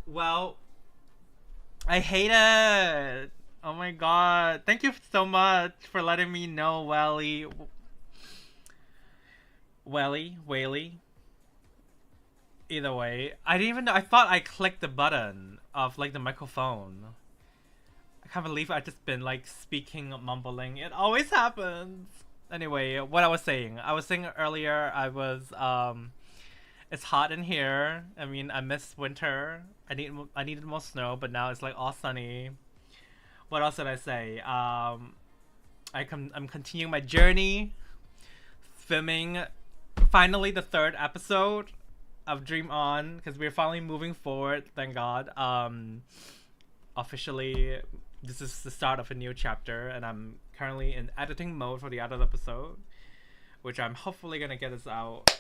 Well, I hate it. Oh my god. Thank you so much for letting me know, Welly. Either way, I didn't even know. I thought I clicked the button of like the microphone. I can't believe I just been like speaking, mumbling. It always happens. Anyway, what I was saying earlier, it's hot in here. I mean, I miss winter. I needed more snow, but now it's like all sunny. What else did I say? I'm continuing my journey, filming finally the third episode of Dream On because we're finally moving forward. Thank God. Officially, this is the start of a new chapter, and I'm currently in editing mode for the other episode, which I'm hopefully gonna get us out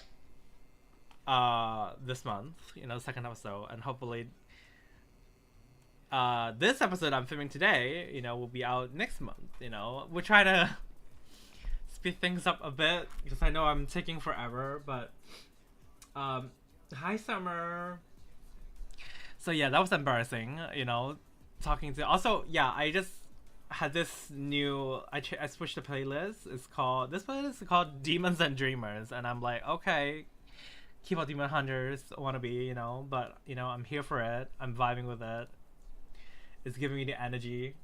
this month. Second episode, and hopefully this episode I'm filming today, will be out next month. We're trying to speed things up a bit because I know I'm taking forever, but hi Summer. So yeah, that was embarrassing, talking to also yeah, I just had this new I switched the playlist. This playlist is called Demons and Dreamers, and I'm like, okay, keep out Demon Hunters wannabe, but I'm here for it. I'm vibing with it. It's giving me the energy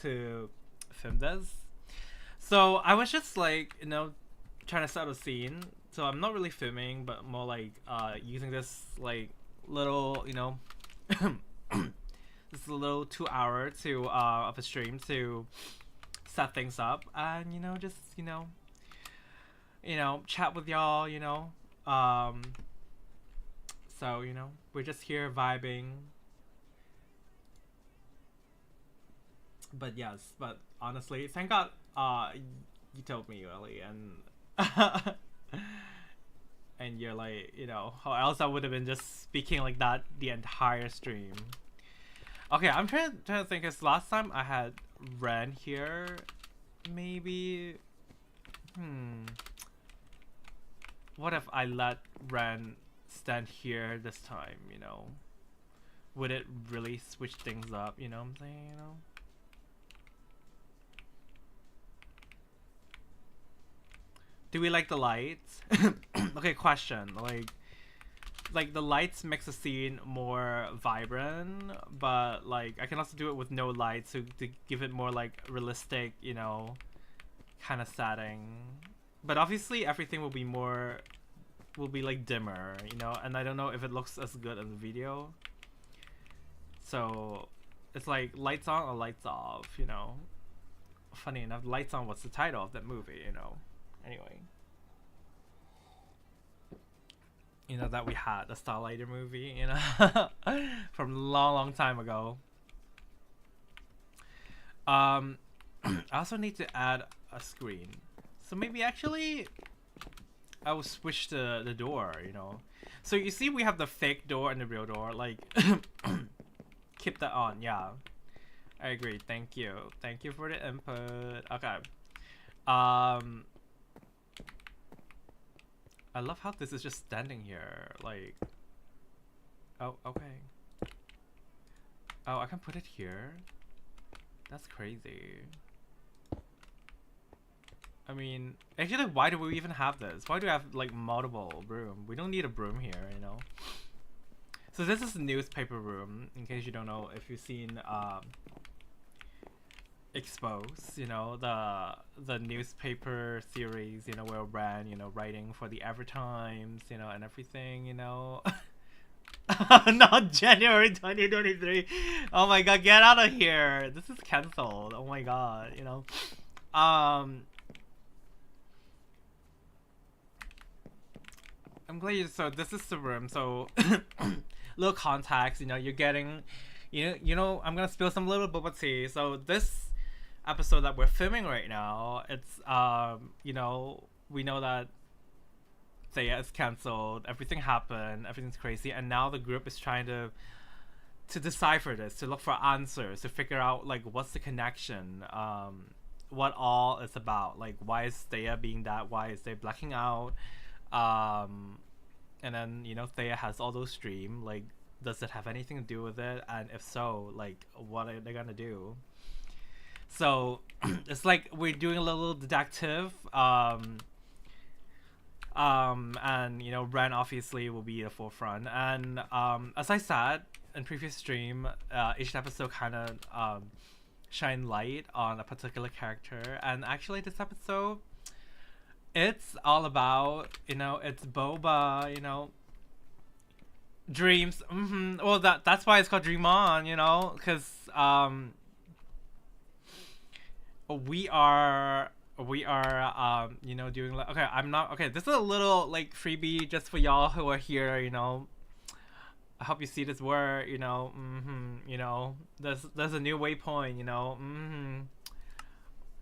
to film this. So I was just like, trying to start a scene. So I'm not really filming, but more like using this like little, this little 2 hour to of a stream to set things up and just chat with y'all. So we're just here vibing. But yes, but honestly, thank God you told me, Ellie, and and you're like, how else I would have been just speaking like that the entire stream. Okay, I'm trying to think, because last time I had Ren here, maybe, what if I let Ren stand here this time, would it really switch things up, what I'm saying, Do we like the lights? Okay, question. Like the lights makes the scene more vibrant, but like I can also do it with no lights to give it more like realistic, kind of setting. But obviously everything will be like dimmer, and I don't know if it looks as good in the video. So it's like lights on or lights off, Funny enough, Lights On was the title of that movie, Anyway, that we had the Starlighter movie, from a long time ago. I also need to add a screen, so maybe actually I will switch the door. So you see, we have the fake door and the real door. Like, keep that on. Yeah, I agree. Thank you for the input. Okay. I love how this is just standing here, like... Oh, okay. Oh, I can put it here? That's crazy. I mean, actually, why do we even have this? Why do we have, like, multiple room? We don't need a broom here, So this is the newspaper room, in case you don't know, if you've seen, Exposed, the newspaper series, where Ran, writing for the Evertimes, and everything, Not January 2023. Oh my god, get out of here. This is cancelled. Oh my god, I'm glad so this is the room, so little context, you're getting, I'm gonna spill some little boba tea. So this episode that we're filming right now, it's we know that Thea is cancelled, everything happened, everything's crazy, and now the group is trying to decipher this, to look for answers, to figure out like what's the connection, what all is about, like why is Thea being that, why is they blacking out, and then Thea has all those dreams, like does it have anything to do with it? And if so, like, what are they gonna do? So it's like we're doing a little detective. And you know, Ren obviously will be the forefront. And as I said in previous stream, each episode kind of shine light on a particular character. And actually, this episode, it's all about, you know, it's boba, you know, dreams. Well, that's why it's called Dream On, you know, because we are you know, doing like, okay, I'm not okay, this is a little like freebie just for y'all who are here, you know. I hope you see this word, you know. You know, there's a new waypoint, you know.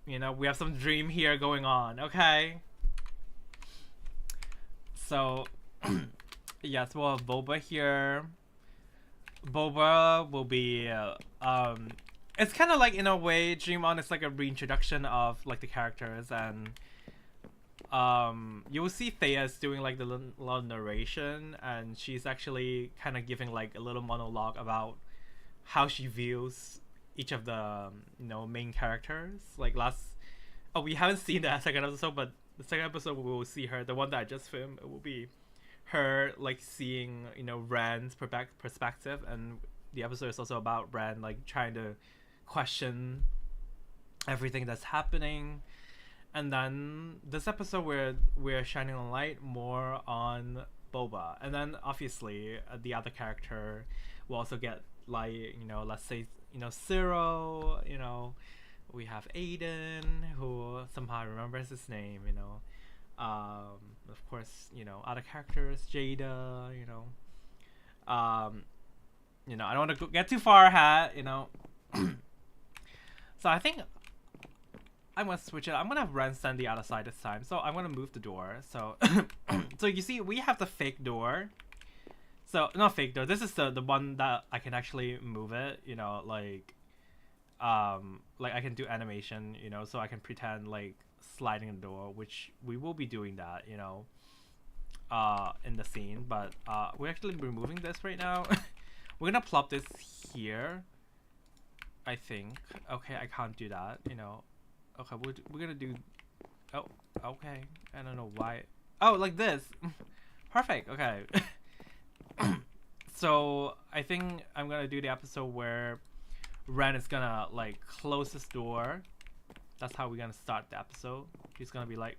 You know, we have some dream here going on, okay? So yes, we'll have boba here. Boba will be it's kind of like, in a way, Dream On is like a reintroduction of like the characters. And you will see Thea's doing like the little narration, and she's actually kind of giving like a little monologue about how she views each of the you know, main characters. Like we haven't seen that second episode, but the second episode we will see her, the one that I just filmed, it will be her like seeing, you know, Ren's perspective. And the episode is also about Ren like trying to question everything that's happening. And then this episode we're shining a light more on boba. And then obviously the other character will also get, like, you know, let's say, you know, Zero, you know, we have Aiden, who somehow remembers his name, you know. Of course, you know, other characters, Jada, you know. You know, I don't want to get too far ahead, you know. So I think I'm gonna switch it. I'm gonna have Ren stand the other side this time. So I'm gonna move the door. So so you see, we have the fake door. So not fake door. This is the one that I can actually move it. You know, like I can do animation. You know, so I can pretend like sliding the door, which we will be doing that. You know, in the scene. But we're actually removing this right now. We're gonna plop this here, I think. Okay, I can't do that, you know. Okay, we're gonna do... Oh, okay. I don't know why. Oh, like this. Perfect, okay. So, I think I'm gonna do the episode where Ren is gonna, like, close this door. That's how we're gonna start the episode. He's gonna be like,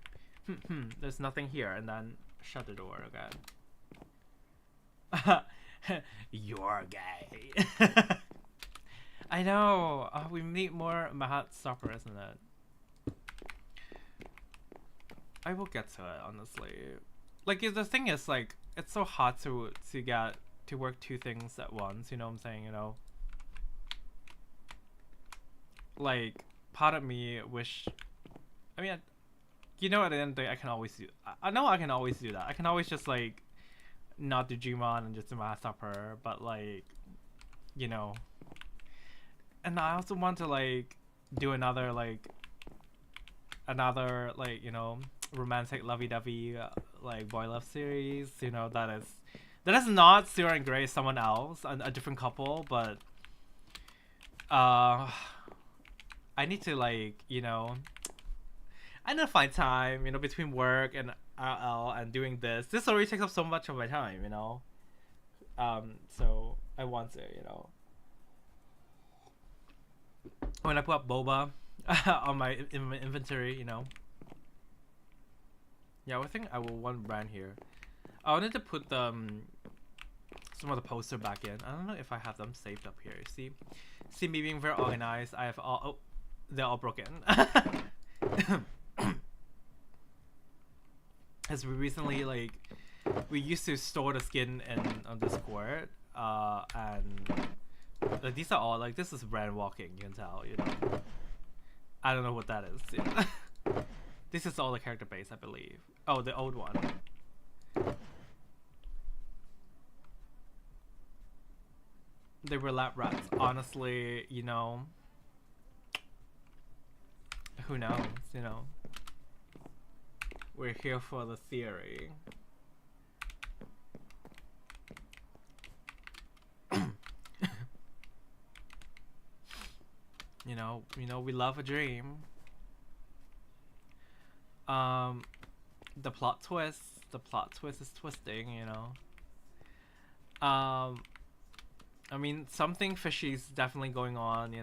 there's nothing here, and then shut the door, okay. You're gay. I know. We need more Mahat Stopper, isn't it? I will get to it, honestly. Like, the thing is, like, it's so hard to get to work two things at once. You know what I'm saying? You know. Like, part of me wish. I mean, you know, at the end of the day, I can always do. I know I can always do that. I can always just like not do Jimon and just do my supper, but like, you know. And I also want to like do another like, you know, romantic lovey-dovey like boy love series, you know, that is not Sarah and Grace, someone else, a different couple, but I need to, like, you know, I need to find time, you know, between work and RL and doing this. This already takes up so much of my time, you know. So I want to, you know, when I put up boba on my inventory, you know. Yeah, I think I will want brand here. I wanted to put some of the poster back in. I don't know if I have them saved up here. See me being very organized. I have all. Oh, they're all broken. As we recently, like, we used to store the skin on Discord, and like, these are all, like, this is brand walking. You can tell, you know. I don't know what that is. Yeah. This is all the character base, I believe. Oh, the old one. They were lab rats. Honestly, you know, who knows, you know. We're here for the theory. we love a dream. Um, the plot twist. The plot twist is twisting. I mean, something fishy is definitely going on.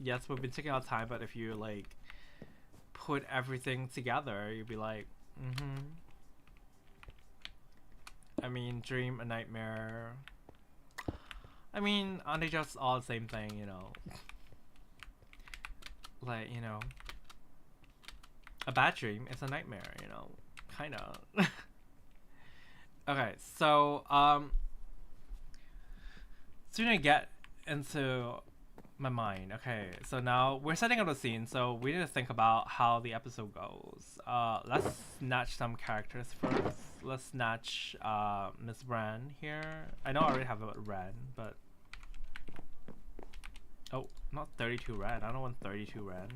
Yes, we've been taking our time, but if you like put everything together, you'd be like, I mean, dream, a nightmare. I mean, aren't they just all the same thing? Like, a bad dream is a nightmare. Kind of. Okay, so soon I get into my mind. Okay, so now we're setting up the scene, so we need to think about how the episode goes. Let's snatch some characters first. Let's snatch Miss Ren here. I know I already have a Ren, but oh, not 32 Ren. I don't want 32 Ren.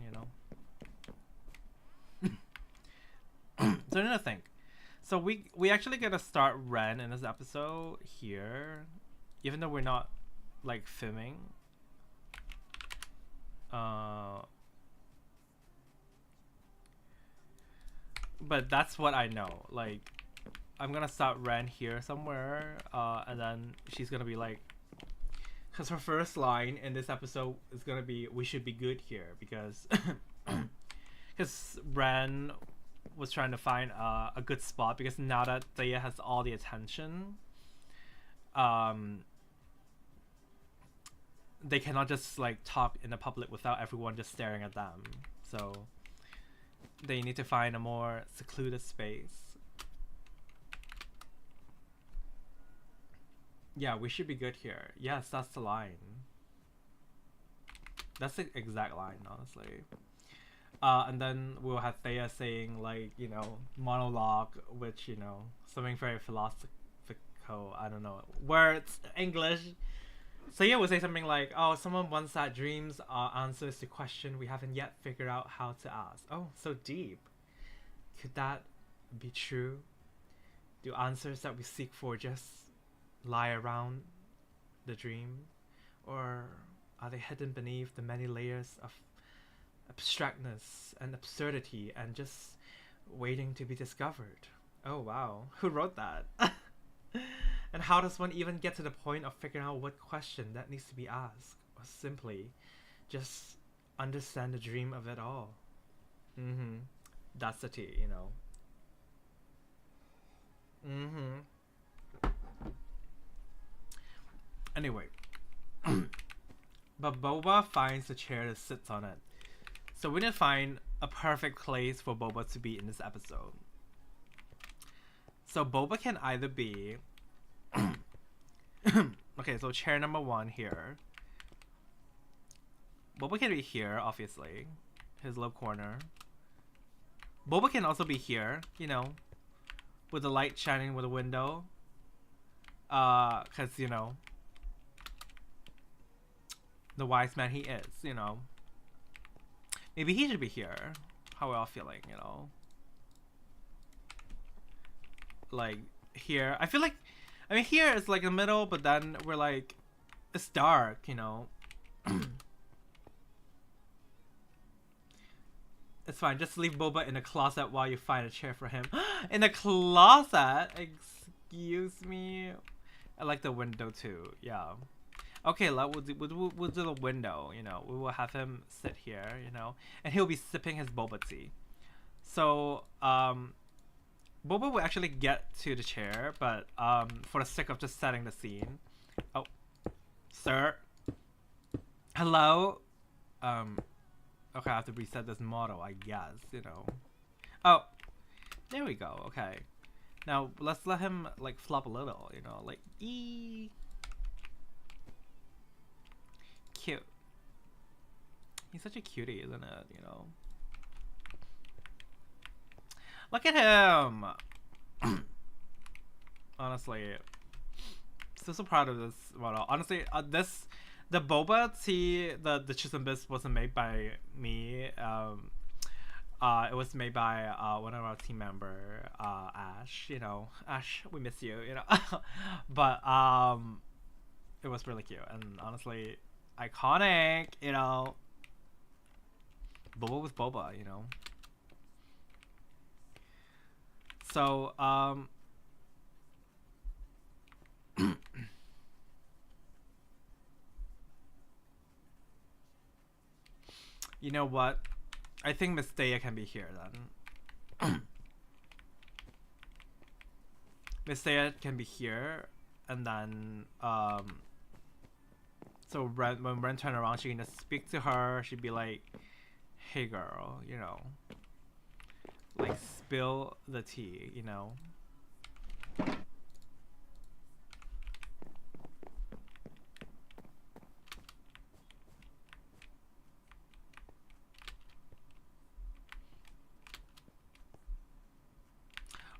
So I need to think. So we actually gotta start Ren in this episode here, even though we're not like filming. But that's what I know. Like, I'm gonna start Ren here somewhere, and then she's gonna be like, because her first line in this episode is gonna be, "We should be good here," because Ren was trying to find a good spot, because now that Thea has all the attention, they cannot just like talk in the public without everyone just staring at them. So they need to find a more secluded space. Yeah, we should be good here. Yes, that's the line. That's the exact line, honestly. And then we'll have Thea saying like, monologue, which, something very philosophical, I don't know, words, English. Thea would say something like, "Oh, someone once said dreams are answers to question we haven't yet figured out how to ask." Oh, so deep. Could that be true? Do answers that we seek for just lie around the dream? Or are they hidden beneath the many layers of abstractness and absurdity and just waiting to be discovered? Oh wow, who wrote that? And how does one even get to the point of figuring out what question that needs to be asked, or simply just understand the dream of it all? That's the tea, Anyway, but Boba finds the chair and sits on it. So we need to find a perfect place for Boba to be in this episode. So Boba can either be okay, so chair number 1 here. Boba can be here, obviously. His little corner. Boba can also be here, with the light shining with the window. Cause, the wise man he is, Maybe he should be here. How we're all feeling, Like, here. I feel like, here is like the middle, but then we're like, it's dark, It's fine. Just leave Boba in the closet while you find a chair for him. In the closet? Excuse me. I like the window too. Yeah. Okay, we'll do the window. We will have him sit here. And he'll be sipping his boba tea. So Boba will actually get to the chair, but for the sake of just setting the scene. Oh, sir. Hello. Okay, I have to reset this model, I guess, Oh, there we go. Okay, now let's let him like flop a little, like cute. He's such a cutie, isn't it? Look at him. Honestly, so proud of this model. Honestly, the boba tea, the Chisenbis wasn't made by me. It was made by one of our team member, Ash. Ash, we miss you. But it was really cute, and honestly, iconic, you know. Boba with boba, you know. So, you know what? I think Miss Daya can be here then. Miss Daya can be here, and then so when Ren turn around, she can just speak to her. She'd be like, "Hey, girl, you know, like spill the tea, you know."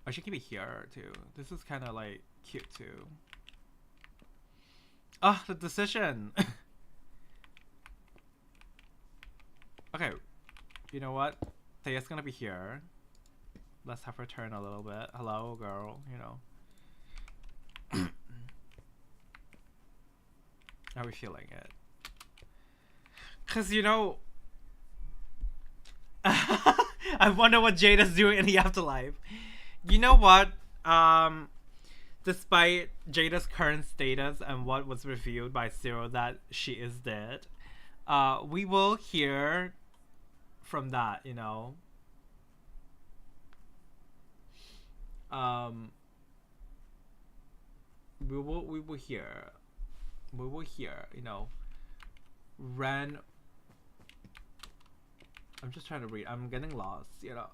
Or she could be here too. This is kind of like cute too. Ah, the decision. Okay, you know what? Taya's gonna be here. Let's have her turn a little bit. Hello, girl. You know. How are we feeling it? Cause you know, I wonder what Jada's doing in the afterlife. You know what? Despite Jada's current status and what was revealed by Zero that she is dead, we will hear from that, you know. We will hear, you know. Ren. I'm just trying to read. I'm getting lost, you know.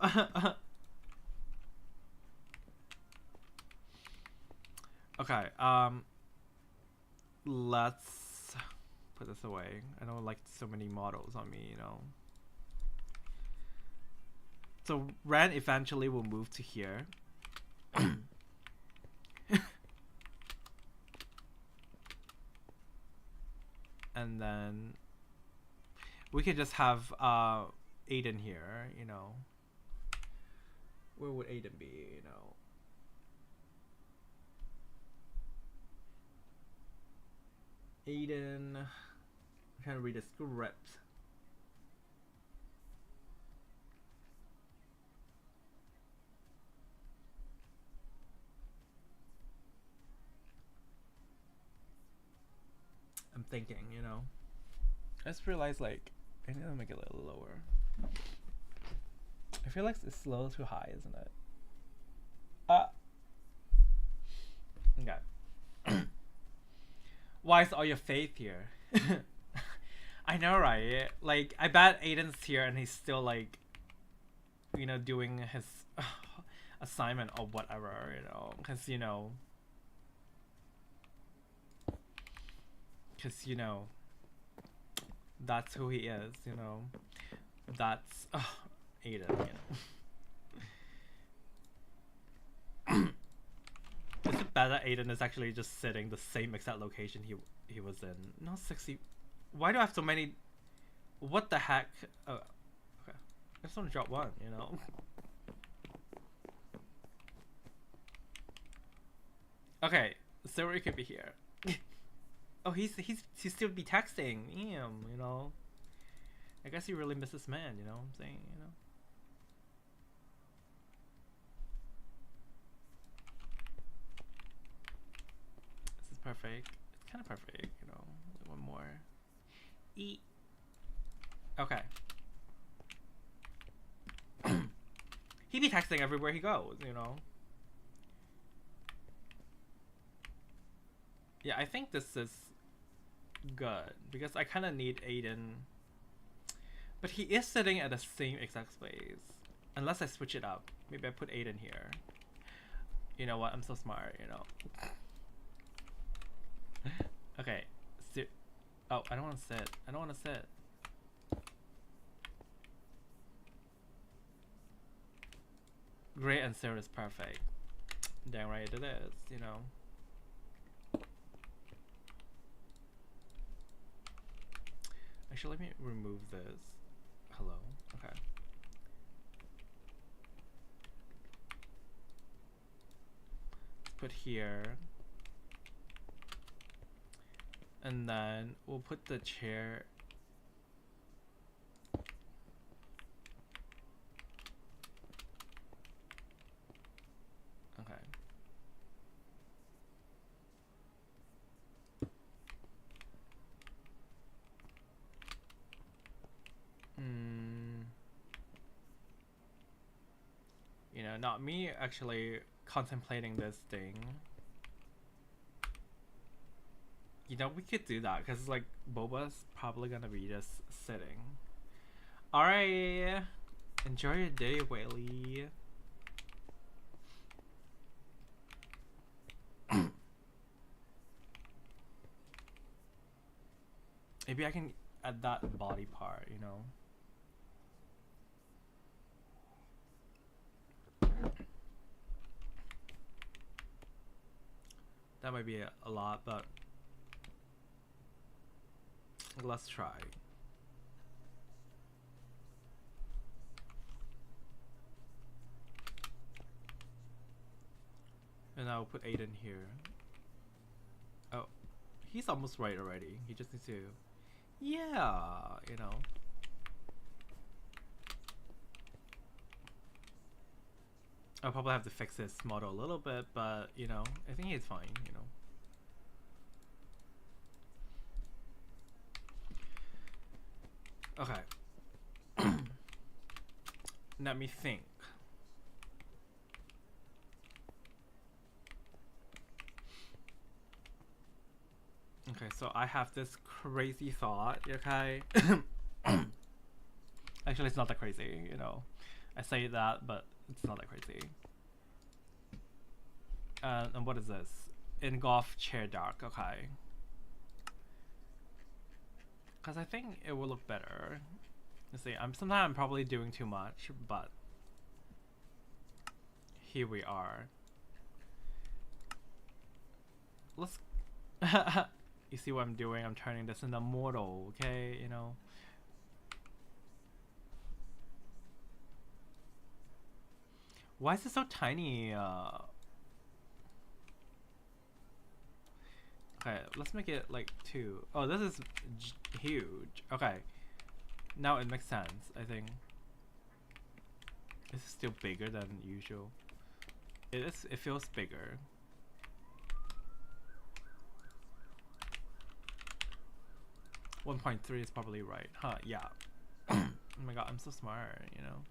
Okay, let's put this away. I don't like so many models on me, you know. So Ren eventually will move to here. And then we could just have Aiden here, you know. Where would Aiden be, you know? Aiden, I'm trying to read the script. I'm thinking, you know. I just realized, like, I need to make it a little lower. I feel like it's a little too high, isn't it? Okay. Why is all your faith here? I know, right? Like, I bet Aiden's here and he's still, like, you know, doing his assignment or whatever, you know. Because, you know. Because, you know. That's who he is, you know. That's Aiden, you know. Is it bad that Aiden is actually just sitting the same exact location he was in? No, 60. Why do I have so many? What the heck? Oh, okay. I just want to drop one, you know. Okay, Zuri could be here. Oh, he's still be texting. Damn, you know. I guess he really misses man, you know what I'm saying, you know. This is perfect. It's kind of perfect, you know. One more. Eat. Okay. He be texting everywhere he goes, you know. Yeah, I think this is good because I kind of need Aiden, but he is sitting at the same exact space. Unless I switch it up, maybe I put Aiden here. You know what? I'm so smart, you know. Okay. Oh, I don't want to sit. I don't want to sit. Gray and Sarah is perfect. Damn right it is, you know. Actually, let me remove this. Hello. Okay. Let's put here. And then we'll put the chair. Okay. You know, not me actually contemplating this thing. You know, we could do that because like Boba's probably gonna be just sitting. Alright, enjoy your day, Whaley. Maybe I can add that body part, you know. That might be a lot, but let's try. And I'll put Aiden here. Oh, he's almost right already. He just needs to, yeah, you know. I'll probably have to fix his model a little bit, but you know, I think he's fine, you know. Okay. Let me think. Okay, so I have this crazy thought, okay? Actually, it's not that crazy, you know. I say that, but it's not that crazy. And what is this? Engulf chair dark, okay. Because I think it will look better. Let's see, sometimes I'm probably doing too much, but here we are. Let's... You see what I'm doing? I'm turning this into mortal, okay? You know? Why is it so tiny? Okay, let's make it like 2. Oh, this is huge. Okay. Now it makes sense, I think. This is still bigger than usual. It feels bigger. .3 is probably right. Huh, yeah. Oh my god, I'm so smart, you know?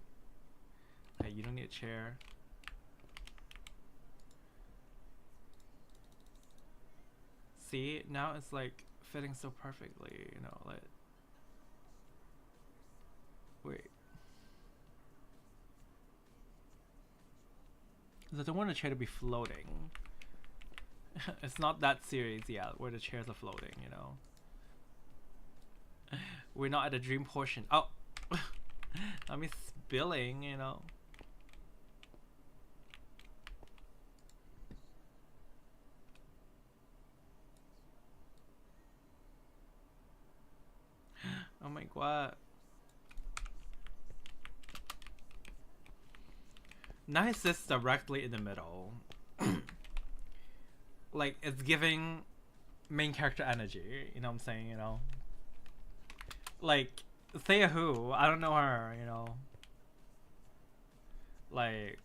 Okay, you don't need a chair. See, now it's like fitting so perfectly, you know, like... Wait. I don't want the chair to be floating. It's not that serious yet, where the chairs are floating, you know? We're not at the dream portion. Oh! I mean, spilling, you know? Oh my god. Now it sits directly in the middle. Like, it's giving main character energy, you know what I'm saying, you know? Like, Thea who? I don't know her, you know? Like,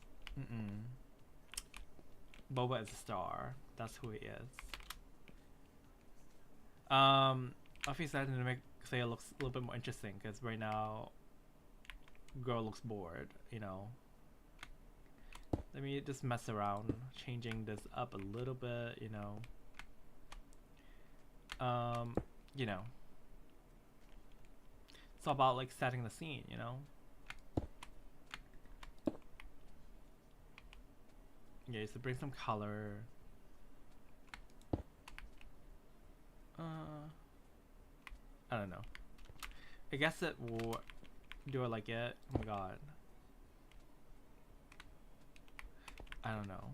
Boba is a star. That's who he is. Obviously I had to make Thea looks a little bit more interesting, because right now, girl looks bored, you know? Let me just mess around, changing this up a little bit, you know? You know. It's all about like setting the scene, you know? Yeah, so bring some color. I don't know. I guess it will do it like it. Oh my god. I don't know.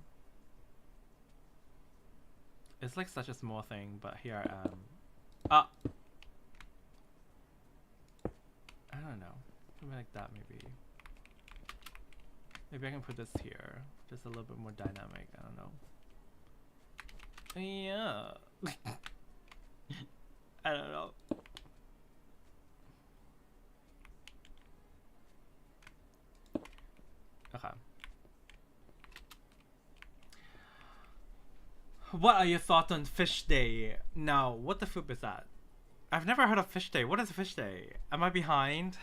It's like such a small thing, but here I am. Ah! I don't know. Something like that maybe. Maybe I can put this here. Just a little bit more dynamic. I don't know. Yeah. What are your thoughts on Fish Day? Now, what the food is that? I've never heard of Fish Day. What is Fish Day? Am I behind?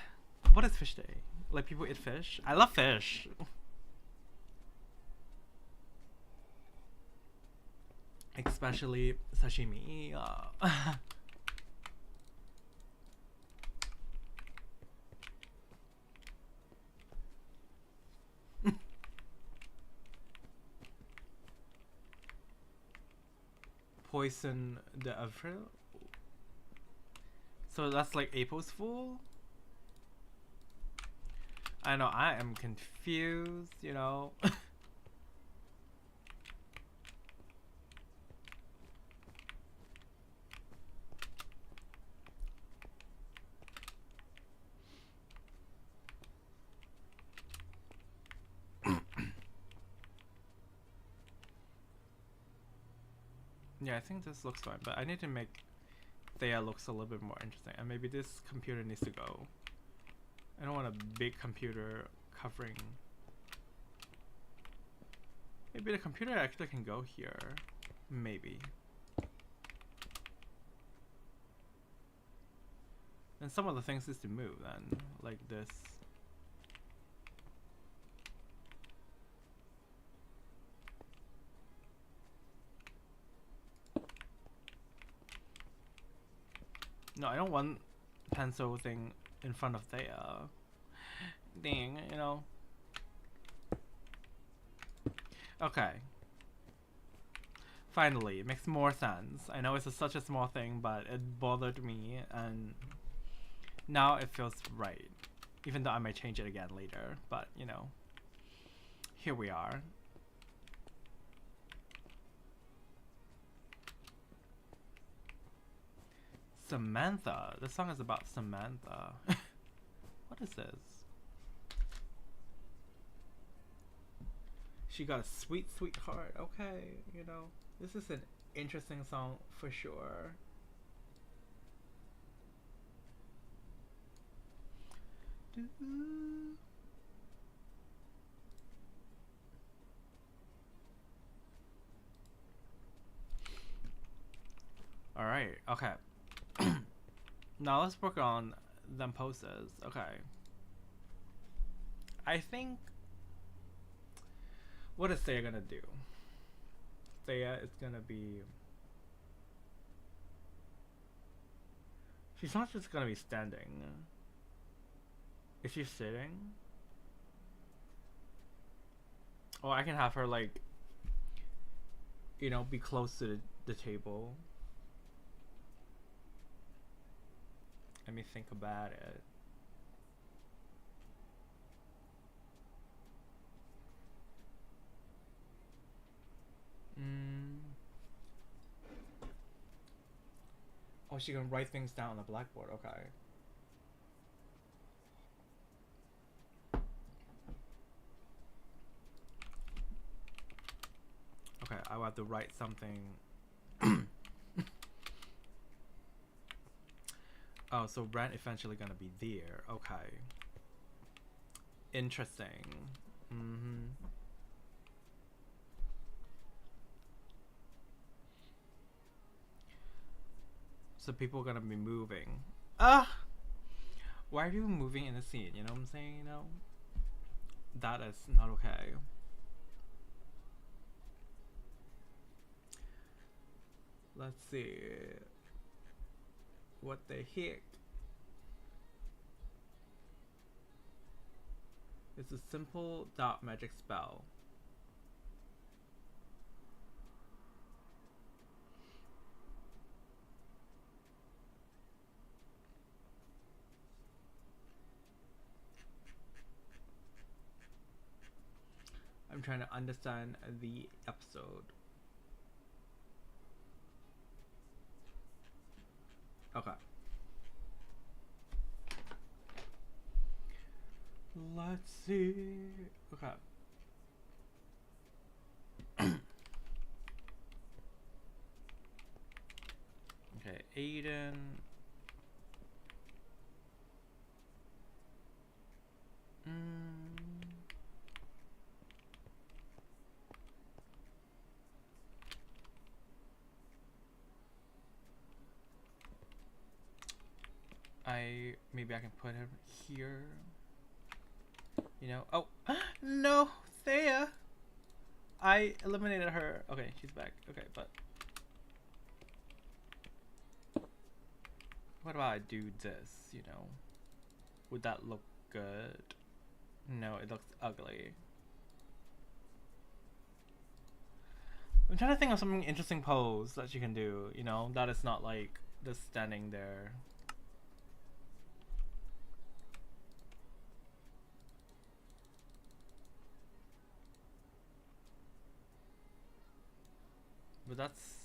What is Fish Day? Like people eat fish? I love fish. Especially sashimi. Poison the April? So that's like April's Fool? I know, I am confused, you know. Yeah, I think this looks fine, but I need to make Thea looks a little bit more interesting. And maybe this computer needs to go. I don't want a big computer covering. Maybe the computer actually can go here. Maybe. And some of the things is to move then, like this. No, I don't want pencil thing in front of Thea. Dang, you know. Okay. Finally, it makes more sense. I know it's such a small thing, but it bothered me, and now it feels right. Even though I might change it again later, but you know. Here we are. Samantha. This song is about Samantha. What is this? She got a sweet, sweet heart. Okay, you know, this is an interesting song for sure. All right. Okay. Now let's work on them poses. Okay. I think. What is Thea gonna do? Thea is gonna be. She's not just gonna be standing. Is she sitting? Oh, I can have her like, you know, be close to the table. Let me think about it. Oh, she can write things down on the blackboard. Okay. Okay, I will have to write something. Oh, so Brent eventually gonna be there. Okay. Interesting. So people are gonna be moving. Why are people moving in the scene? You know what I'm saying? You know? That is not okay. Let's see. What the heck? It's a simple dot magic spell. I'm trying to understand the episode. Okay. Let's see. Okay. Okay, Aiden. maybe I can put him here. You know. Oh no, Thea. I eliminated her. Okay, she's back. Okay, but what about I do this? You know, would that look good? No, it looks ugly. I'm trying to think of something interesting pose that you can do. You know, that is not like just standing there. But that's...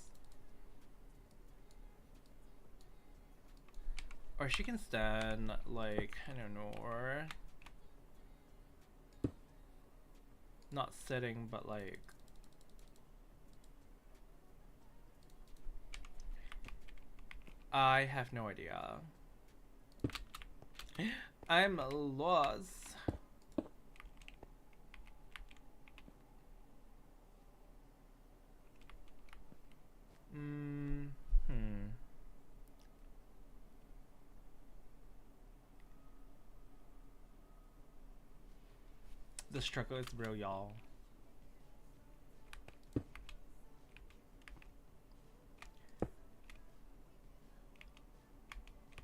Or she can stand like, I don't know, or... Not sitting, but like... I have no idea. I'm lost. The struggle is real, y'all.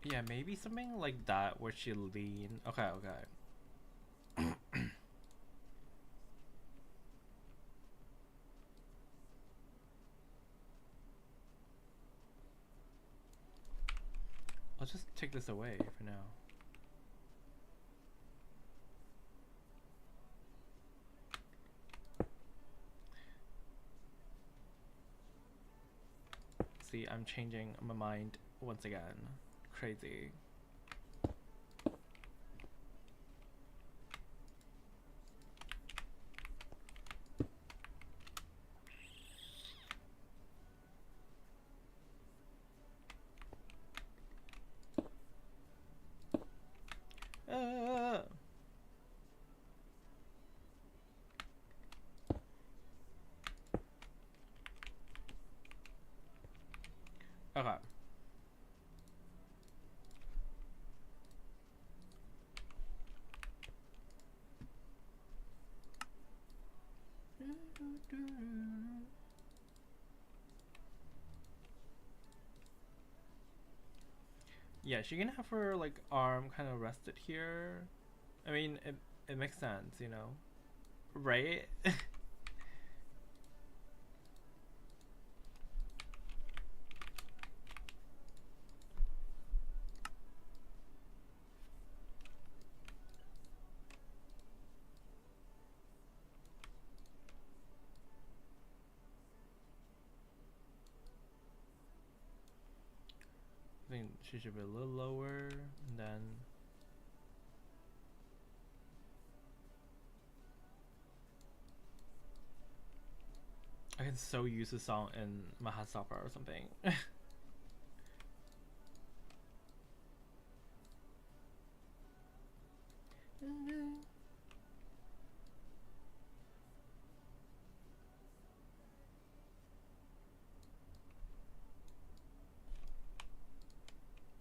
Yeah, maybe something like that where she lean. Okay, okay. I'll just take this away for now. See, I'm changing my mind once again. Crazy. Okay. Yeah, she can have her like arm kind of rested here. I mean, it makes sense, you know, right? I think she should be a little lower, and then I can so use the song in Mahasapa or something.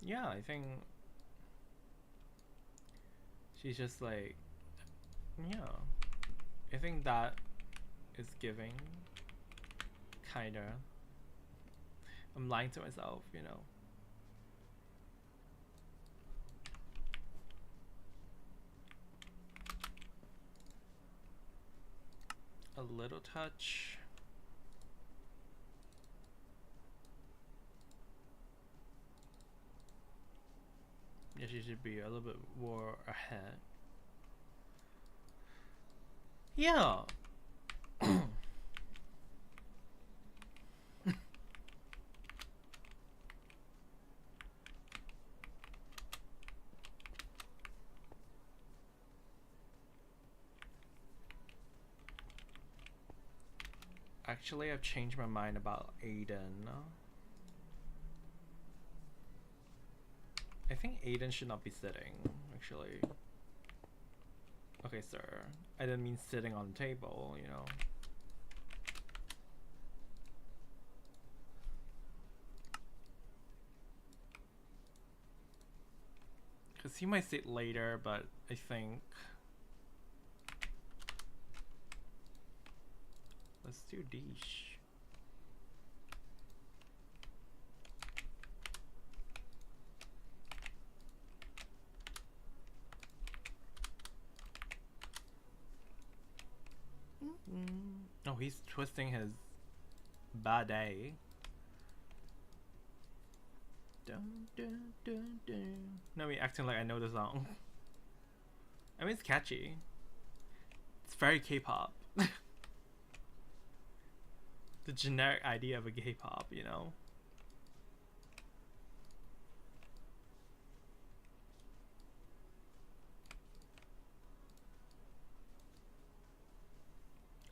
Yeah, I think she's just like, yeah, I think that is giving, kinda. I'm lying to myself, you know. A little touch. Yeah, she should be a little bit more ahead. Yeah. Actually, I've changed my mind about Aiden. I think Aiden should not be sitting, actually. Okay, sir. I didn't mean sitting on the table, you know. Because he might say it later, but I think... Let's do Deesh. Oh, he's twisting his bade. Dun, dun, dun, dun. No, me acting like I know the song. I mean, it's catchy. It's very K-pop. The generic idea of a K-pop, you know?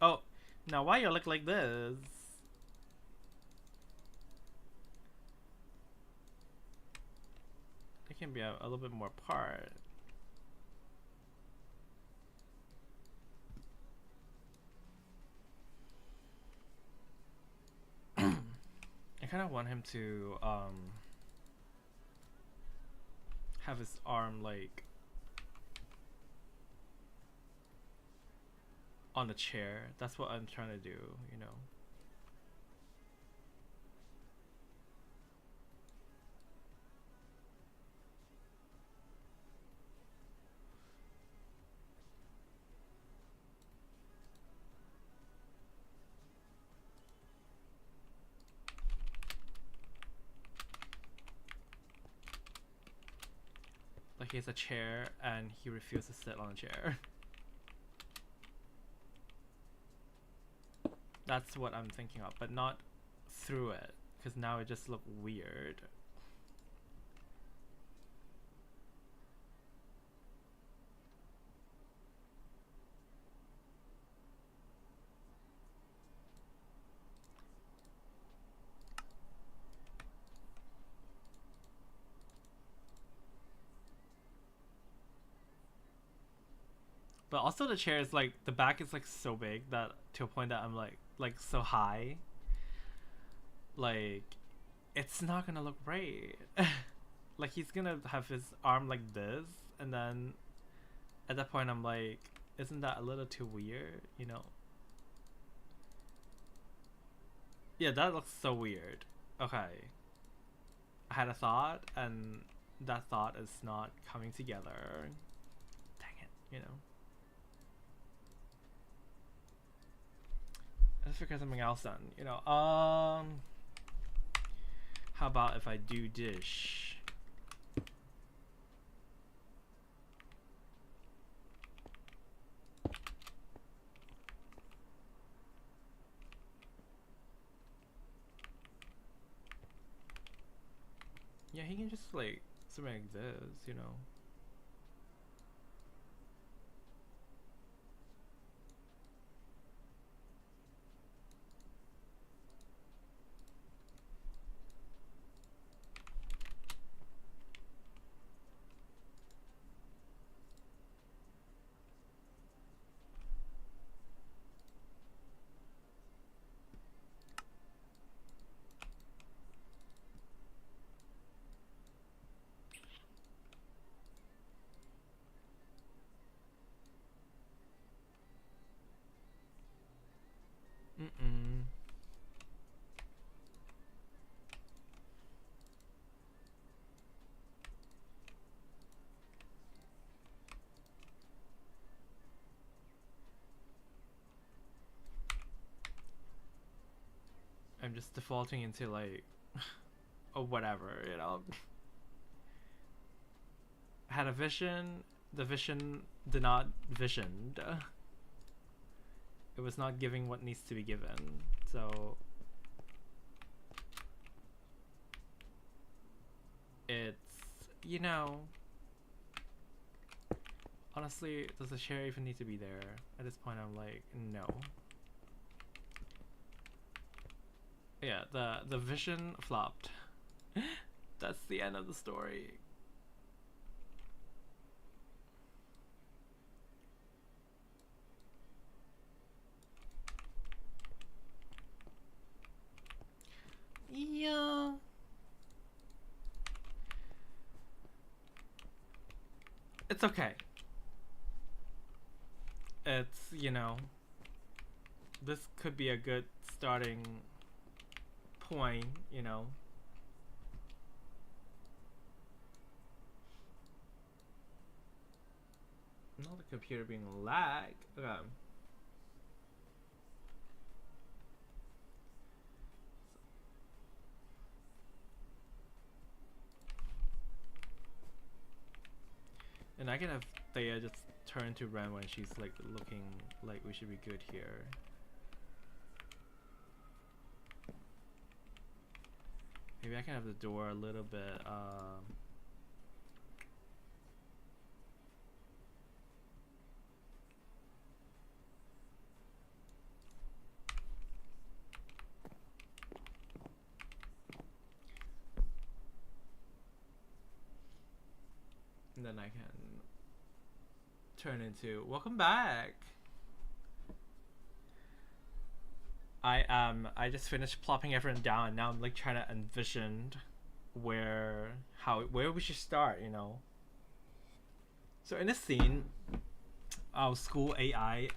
Oh, now why you look like this? It can be a little bit more apart. I kind of want him to have his arm like on the chair. That's what I'm trying to do, you know. Like he has a chair and he refuses to sit on a chair. That's what I'm thinking of, but not through it, because now it just looks weird. But also the chair is like, the back is like so big that to a point that I'm like so high. Like, it's not gonna look right. Like he's gonna have his arm like this, and then at that point I'm like, isn't that a little too weird, you know? Yeah, that looks so weird. Okay. I had a thought, and that thought is not coming together. Dang it, you know? Let's figure something else then, you know. How about if I do dish? Yeah, he can just like something like this, you know. Mm-mm. I'm just defaulting into like, or whatever, you know. Had a vision, the vision did not visioned. It was not giving what needs to be given, so it's, you know, honestly, does the chair even need to be there? At this point I'm like, no. Yeah, the vision flopped. That's the end of the story. Yeah. It's okay. It's, you know, this could be a good starting point, you know. Not the computer being lag. Okay. And I can have Thea just turn to Ren when she's like looking like we should be good here. Maybe I can have the door a little bit and then I can turn into welcome back. I just finished plopping everyone down and now I'm like trying to envision where we should start, you know. So in this scene, our school AI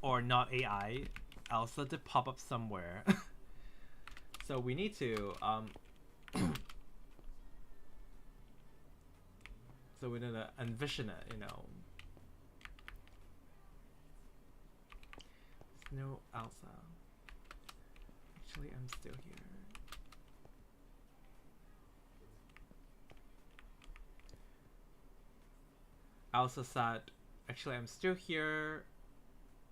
or not AI, Elsa did pop up somewhere. So we need to so we need to envision it, you know. There's no Elsa. Actually, I'm still here. Elsa said, actually, I'm still here.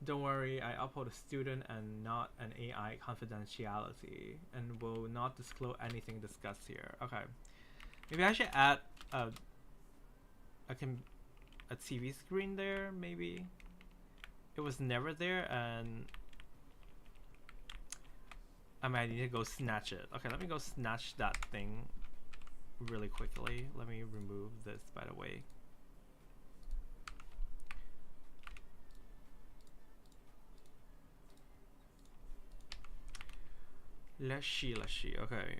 Don't worry, I uphold a student and not an AI confidentiality and will not disclose anything discussed here. Okay. Maybe I should add a TV screen there, maybe. It was never there and I might need to go snatch it. Okay, let me go snatch that thing really quickly. Let me remove this, by the way. Let's see. Okay.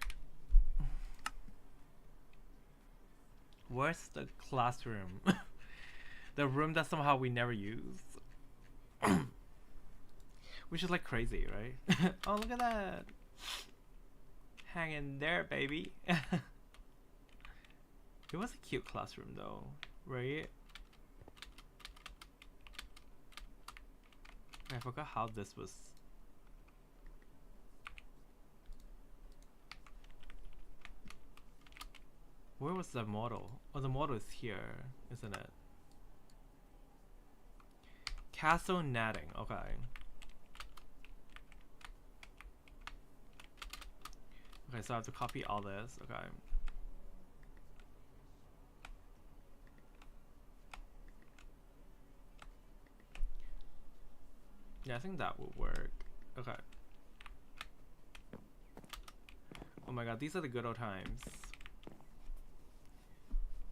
Where's the classroom? The room that somehow we never use. Which is like crazy, right? Oh, look at that. Hang in there, baby. It was a cute classroom though, right? I forgot how this was. Where was the model? Oh, the model is here, isn't it? Castle netting, okay. Okay, so I have to copy all this, okay. Yeah, I think that would work. Okay. Oh my god, these are the good old times.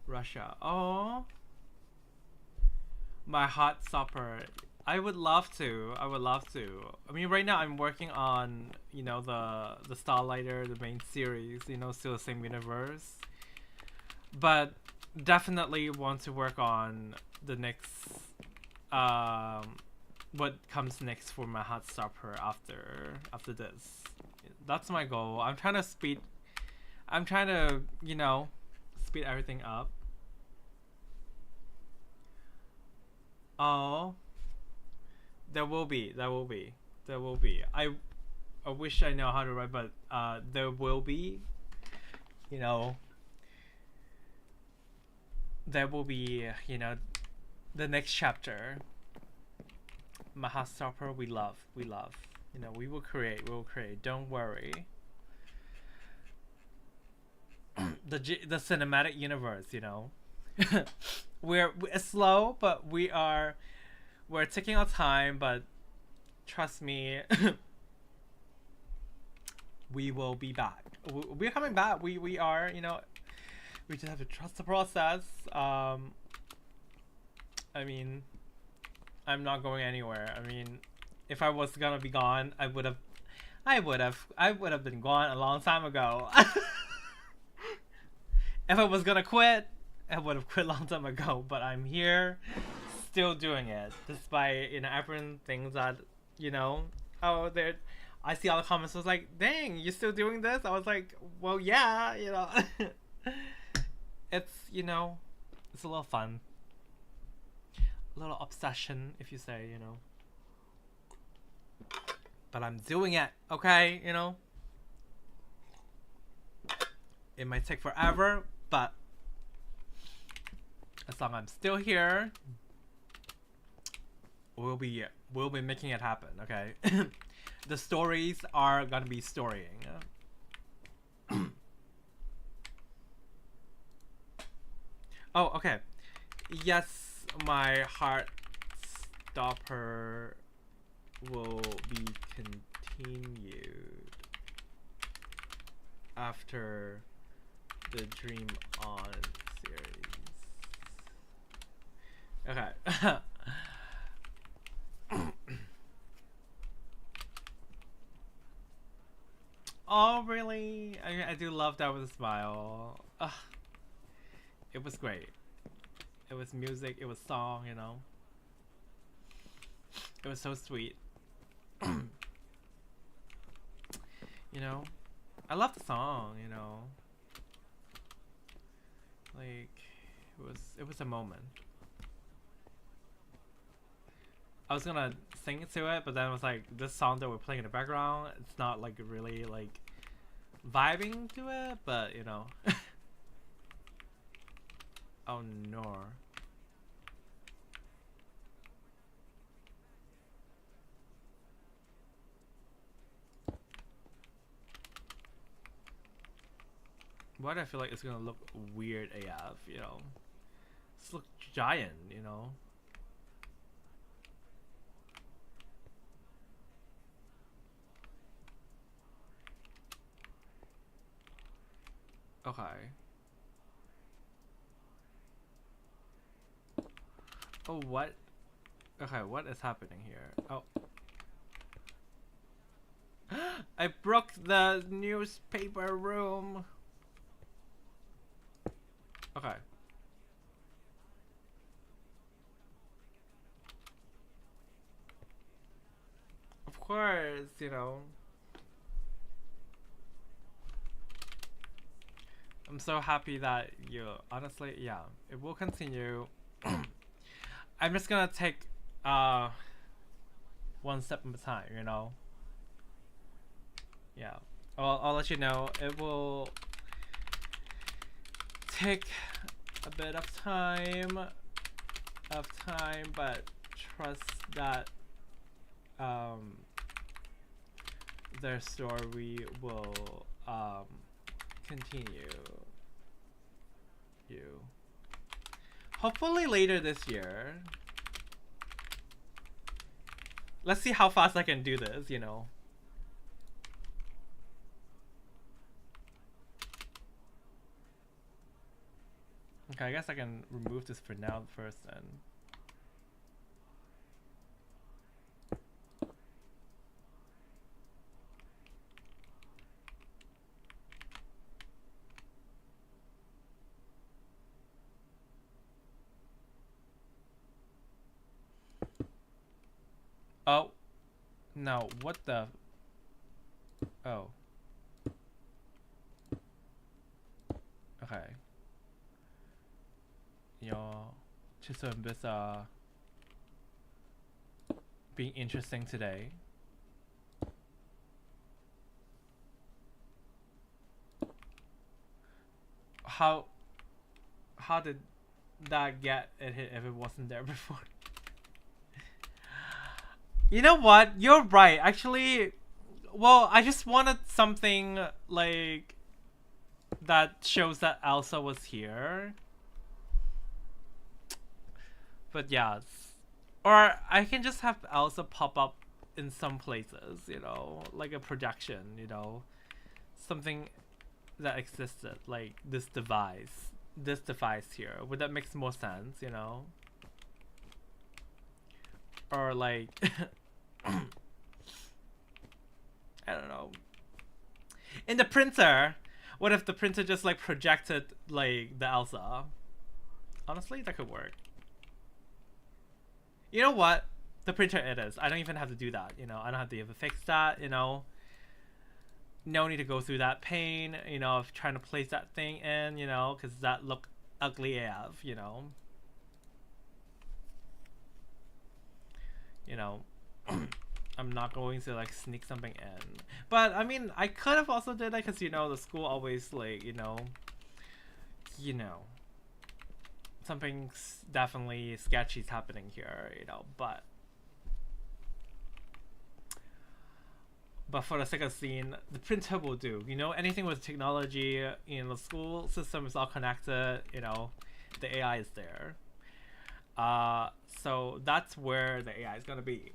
Russia. Oh, my hot supper. I would love to. I mean, right now I'm working on, you know, the Starlighter, the main series, you know, still the same universe. But definitely want to work on the next what comes next for my hot supper after this. That's my goal. I'm trying to, you know, speed everything up. Oh, there will be. I wish I know how to write, but there will be. You know, there will be. You know, the next chapter. Mahastopper, we love. You know, we will create. Don't worry. The cinematic universe, you know. we're slow, but we're taking our time, but trust me, we will be back. We're coming back. We are, you know, we just have to trust the process. I mean, I'm not going anywhere. I mean, if I was gonna be gone, I would have been gone a long time ago. If I was gonna quit, I would have quit a long time ago, but I'm here, still doing it, despite everyone thinks that oh they're. I see all the comments. I was like, dang, you still doing this? I was like, well, yeah, it's it's a little fun, a little obsession, if you say, But I'm doing it, okay, It might take forever, but as long as I'm still here, we'll be making it happen, okay? The stories are gonna be storying. Oh, okay. Yes, my heart stopper will be continued after the Dream On series. Okay. Oh, really? I do love that with a smile. Ugh. It was great. It was music, it was song, It was so sweet. I love the song, Like, it was a moment. I was gonna sing to it, but then it was like, this song that we're playing in the background, it's not like really like vibing to it, but Oh no. Why do I feel like it's gonna look weird AF, It's look giant, Okay. Oh, what? Okay, what is happening here? Oh. I broke the newspaper room. Okay. Of course, I'm so happy that honestly, yeah, it will continue. I'm just gonna take one step at a time, Yeah. I'll let you know. It will take a bit of time, but trust that their story will continue. Hopefully later this year. Let's see how fast I can do this, Okay, I guess I can remove this for now first then. Oh. No, what the? Oh. Okay. Chisholm bisa being interesting today. How did that get it hit if it wasn't there before? You know what? You're right. Actually, well, I just wanted something like that shows that Elsa was here. But yeah, or I can just have Elsa pop up in some places, like a projection, something that existed, like this device here. Would that make more sense, Or like, I don't know. In the printer, what if the printer just like projected like the Elsa? Honestly, that could work. You know what? The printer it is. I don't even have to do that. You know, I don't have to even fix that. You know, no need to go through that pain. You know, of trying to place that thing in. You know, because that look ugly AF. You know. You know. I'm not going to like sneak something in, but I mean, I could have also did that because you know the school always like you know, something's definitely sketchy's happening here, you know, but for the second scene, the printer will do. You know, anything with technology, you know, the school system is all connected. You know, the AI is there. So that's where the AI is gonna be.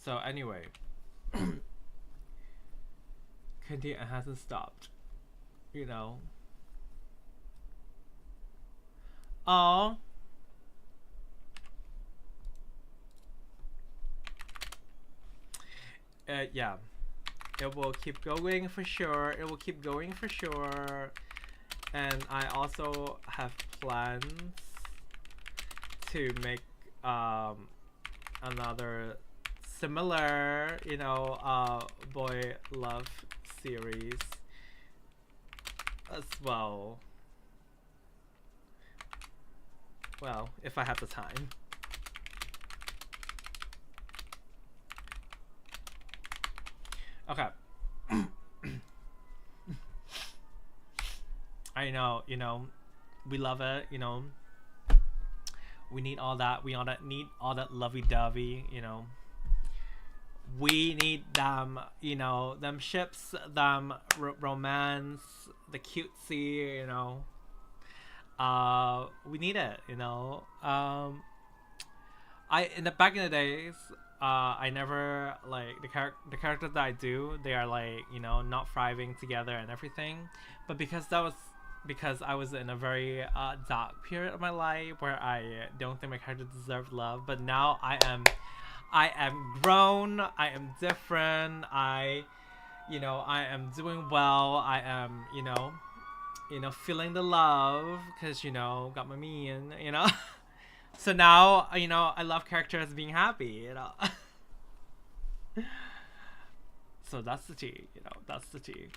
So anyway, continue and hasn't stopped. You know. Oh. Yeah. It will keep going for sure. It will keep going for sure. And I also have plans to make another similar, you know, boy love series as well. Well, if I have the time. Okay. I know, you know, we love it, you know. We need all that. We all that need all that lovey-dovey, you know. We need them, you know, them ships, them romance, the cutesy, you know. We need it, you know. I in the back in the days, I never like the characters that I do. They are like you know not thriving together and everything, but because I was in a very dark period of my life where I don't think my character deserved love. But now I am grown. I am different. I am doing well. I am feeling the love because got my mean. So now I love characters being happy. So that's the tea. That's the tea.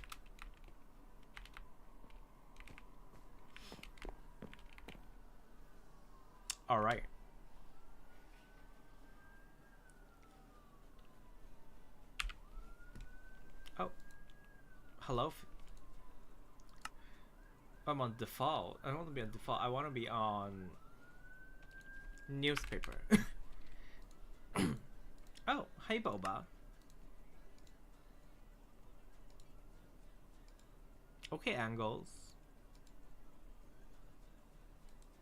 All right. Oh, hello. I'm on default. I don't want to be on default. I want to be on newspaper. Oh, hey boba. Okay, angles.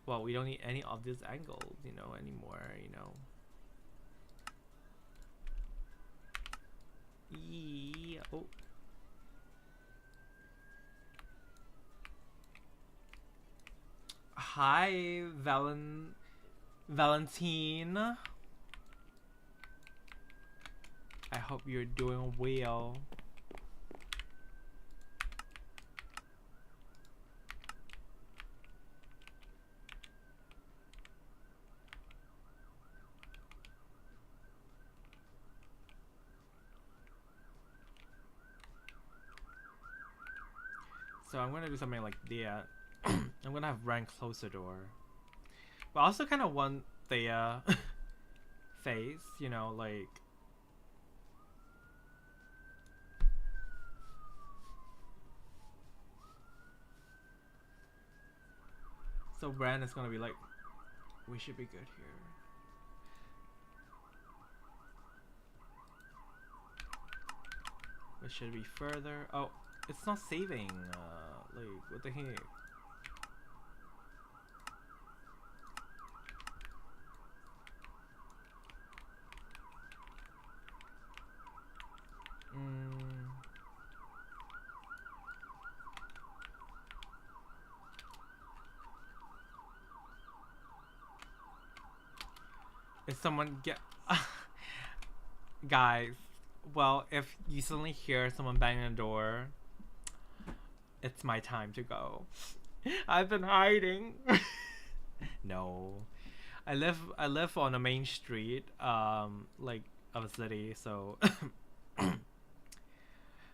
Well, we don't need any of these angles, anymore, Oh. Hi, Valentine. I hope you're doing well. So I'm gonna do something like the I'm gonna have Ren close the door. But I also kind of want the face, like. So Ren is gonna be like, we should be good here. It should be further. Oh, it's not saving. Like, what the heck? someone get guys. Well, if you suddenly hear someone banging the door, it's my time to go. I've been hiding. No, I live on a main street, like of a city, so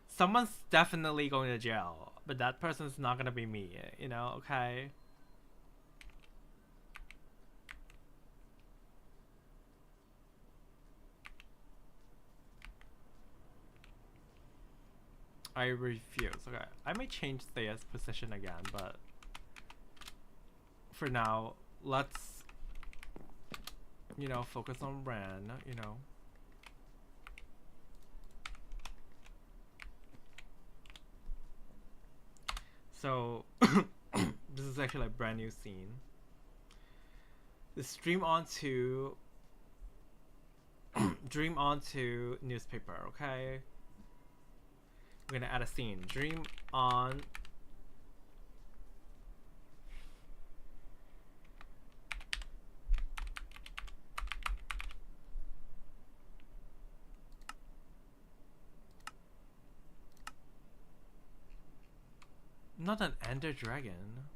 someone's definitely going to jail, but that person's not gonna be me, you know. Okay. I refuse. Okay, I may change Thea's position again, but for now, let's, you know, focus on Ren, you know. So, this is actually a brand new scene. The stream onto dream onto newspaper, okay? We're gonna add a scene. Dream on not an Ender Dragon.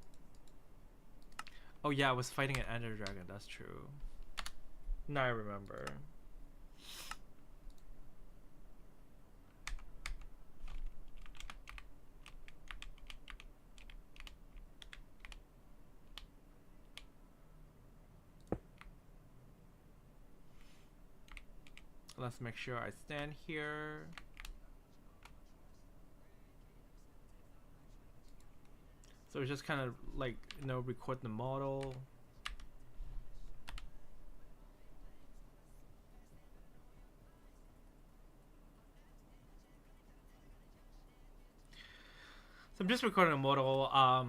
Oh yeah, I was fighting an Ender Dragon, that's true. Now I remember. Let's make sure I stand here. So it's just kind of like, you know, record the model. So I'm just recording a model. I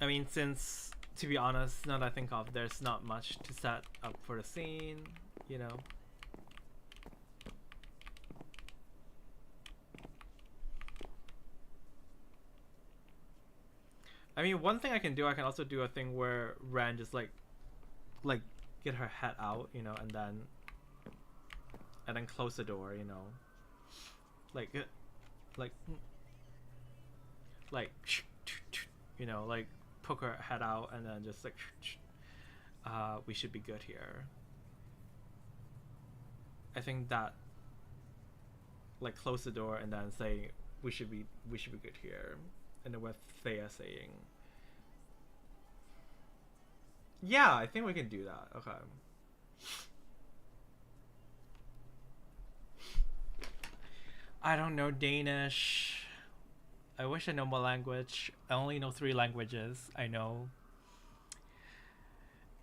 mean, since, to be honest, now that I think of, there's not much to set up for the scene, you know. I mean, one thing I can do, I can also do a thing where Ren just like get her head out, you know, and then close the door, you know, like, you know, like poke her head out and then just like, we should be good here. I think that, like, close the door and then say we should be good here. And then with Thea saying, yeah, I think we can do that. Okay. I don't know Danish. I wish I know more language. I only know 3 languages. I know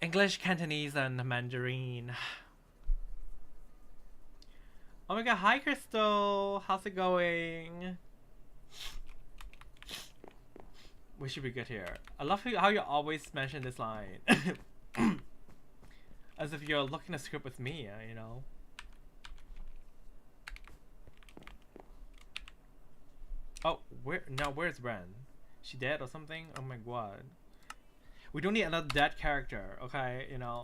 English, Cantonese, and Mandarin. Oh my god, hi Crystal! How's it going? We should be good here. I love how you always mention this line. As if you're looking at the script with me, you know? Oh, where's Ren? She dead or something? Oh my god. We don't need another dead character, okay? You know?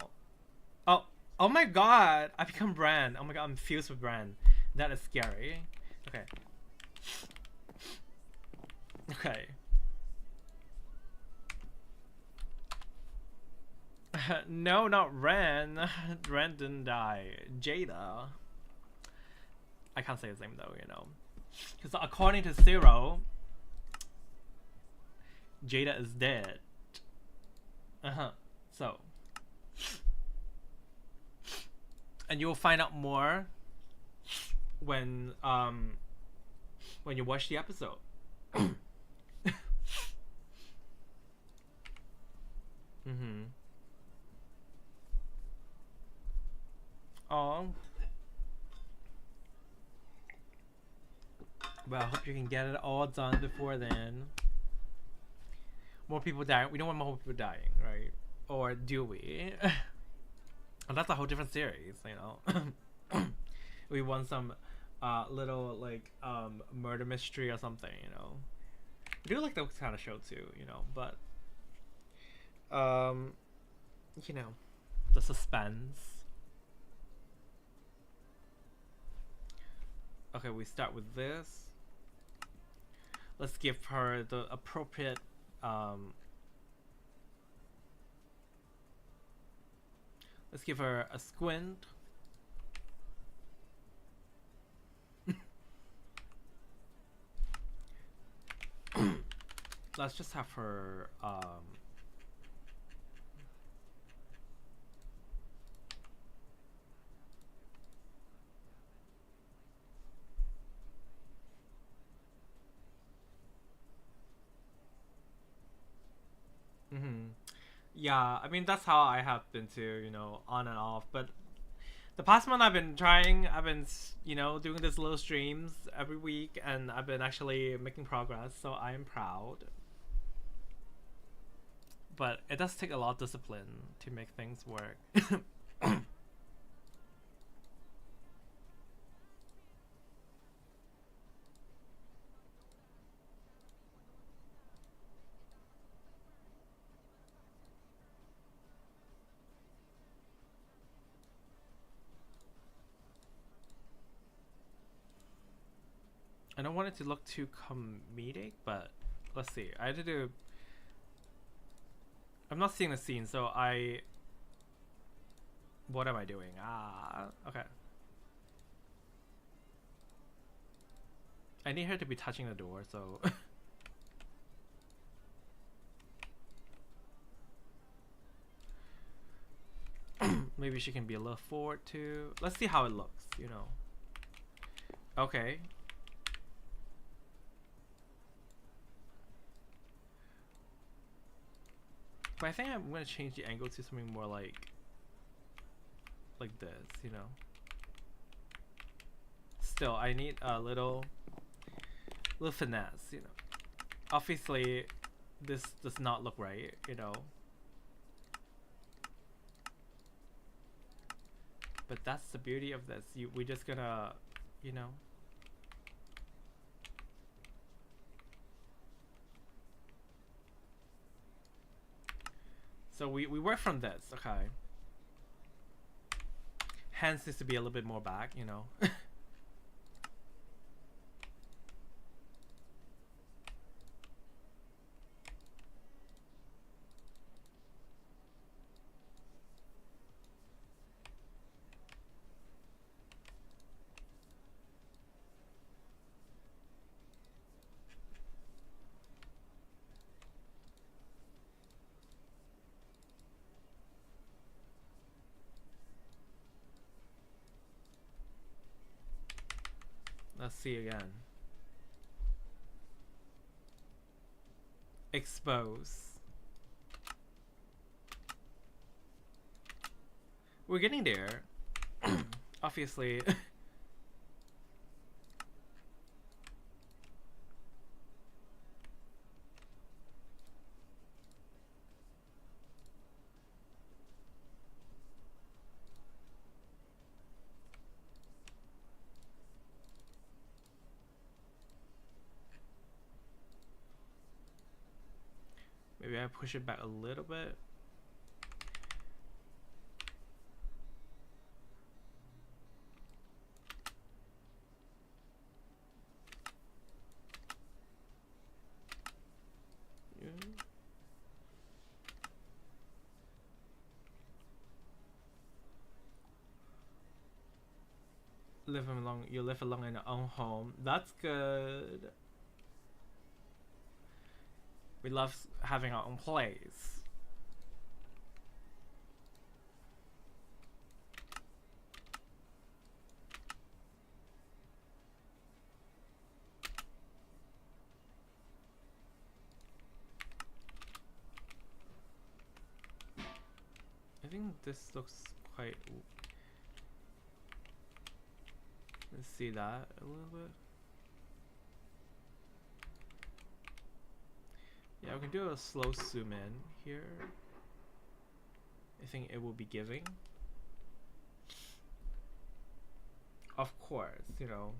Oh my god! I become Bran. Oh my god, I'm fused with Bran. That is scary. Okay. Okay. No, not Ren. Ren didn't die. Jada. I can't say his name though, you know. Because according to Zero, Jada is dead. So. And you'll find out more when you watch the episode. Oh. Well, I hope you can get it all done before then. More people dying. We don't want more people dying, right? Or do we? And that's a whole different series, you know. We want some little like murder mystery or something, you know. We do like that kind of show too, you know, but you know, the suspense. Okay, we start with this. Let's give her the appropriate let's give her a squint. Let's just have her yeah, I mean that's how I have been too, you know, on and off. But the past month I've been trying, I've been, you know, doing these little streams every week, and I've been actually making progress, so I am proud. But it does take a lot of discipline to make things work. I don't want it to look too comedic, but let's see. I had to do. I'm not seeing the scene, so I. What am I doing? Ah, okay. I need her to be touching the door, so. Maybe she can be a little forward too. Let's see how it looks, you know. Okay. But I think I'm gonna change the angle to something more like this, you know. Still, I need a little finesse, you know. Obviously, this does not look right, you know. But that's the beauty of this. We're just gonna, you know. So we work from this, okay. Hands needs to be a little bit more back, you know. Let's see again. Expose. We're getting there. Obviously. Maybe I push it back a little bit. Yeah. You live alone in your own home. That's good. We love having our own place. I think this looks quite. Let's see that a little bit. Yeah, we can do a slow zoom in here. I think it will be giving. Of course, you know.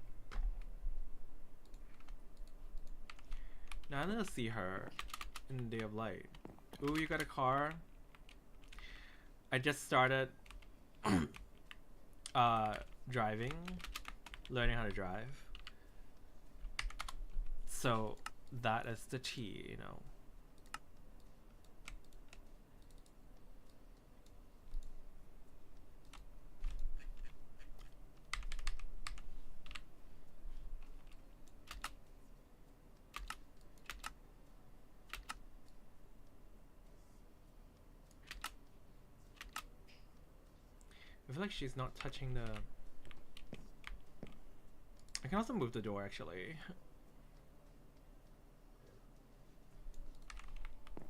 Now I'm gonna see her in the day of light. Ooh, you got a car? I just started driving. learning how to drive. So that is the tea, you know. I feel like she's not touching the... I can also move the door actually.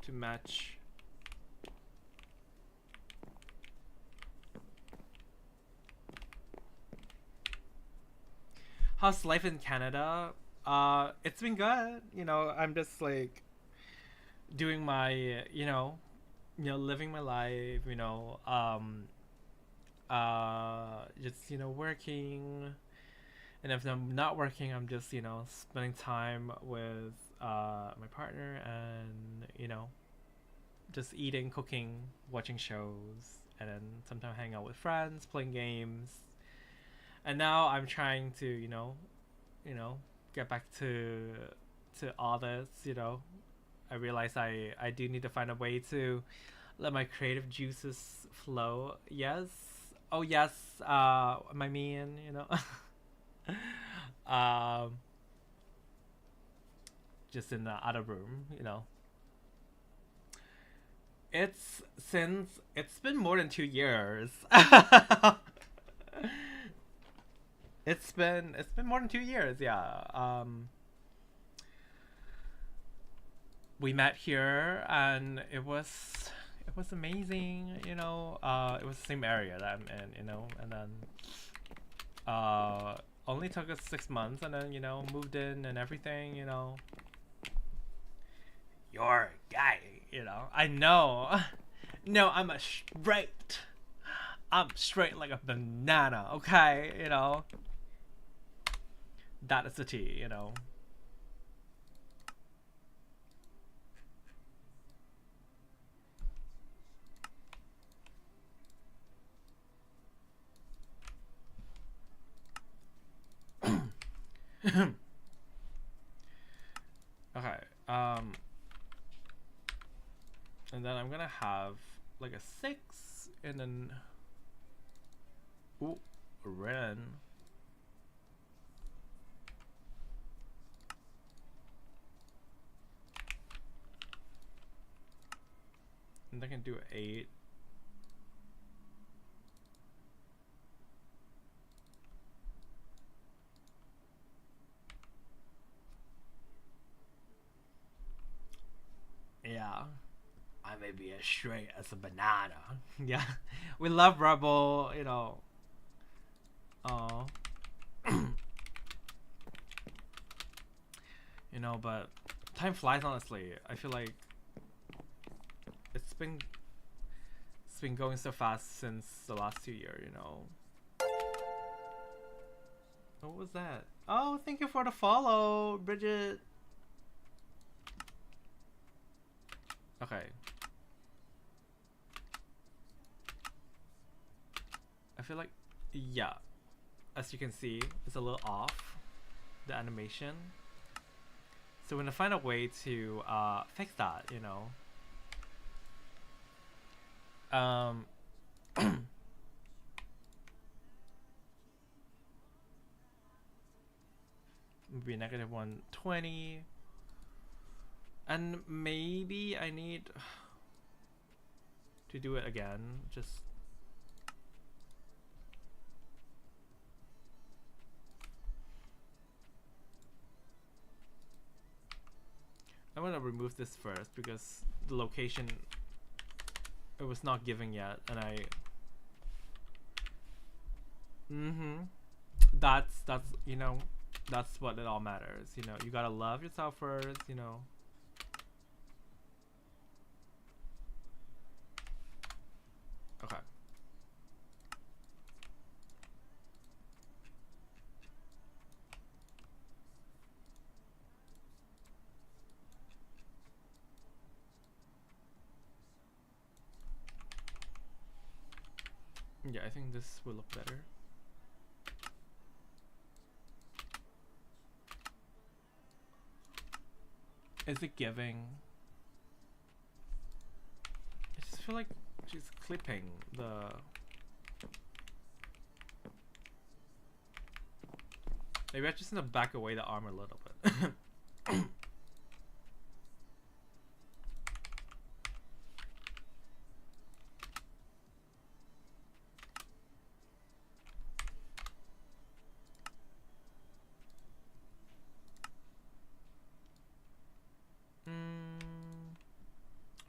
To match. How's life in Canada? It's been good. You know, I'm just like doing my, living my life, just, working. And if I'm not working, I'm just, spending time with my partner and, just eating, cooking, watching shows, and then sometimes hang out with friends, playing games. And now I'm trying to, get back to all this, I realize I do need to find a way to let my creative juices flow. Yes. Oh yes, my man, just in the other room, It's been more than 2 years. It's been more than 2 years, yeah. We met here and it was amazing, it was the same area that I'm in, and then only took us 6 months and then, moved in and everything, You're a guy, I know. No, I'm straight like a banana, okay, That is the tea, Okay, and then I'm gonna have like a 6 and then ooh, a Ren. And I can do 8. Yeah. I may be as straight as a banana. Yeah. We love Rebel, Oh. But time flies honestly. I feel like it's been going so fast since the last 2 years, What was that? Oh, thank you for the follow, Bridget. Okay. I feel like, yeah, as you can see, it's a little off, the animation. So we're gonna find a way to fix that, Maybe negative 120. And maybe I need to do it again. Just I'm gonna remove this first because the location, it was not giving yet, and I that's that's what it all matters, you gotta love yourself first, Okay. Yeah, I think this will look better. Is it giving? I just feel like she's clipping the... Maybe I just need to back away the arm a little bit.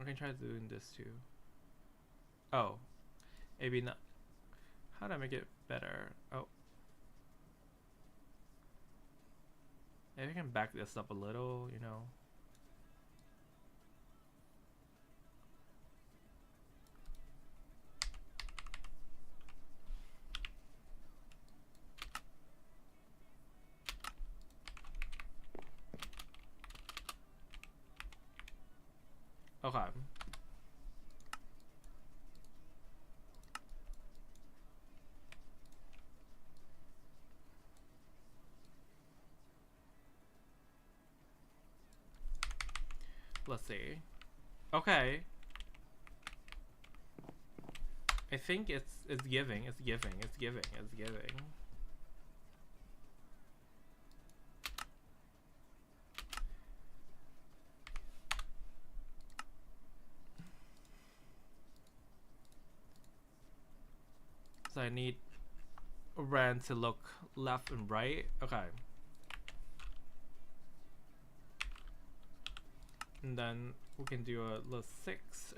I can try doing this too. Oh, maybe not. How do I make it better? Oh, maybe I can back this up a little, you know. Okay. Let's see. Okay. I think it's giving. It's giving. It's giving. It's giving. So I need Ren to look left and right. Okay. And then we can do a little 6.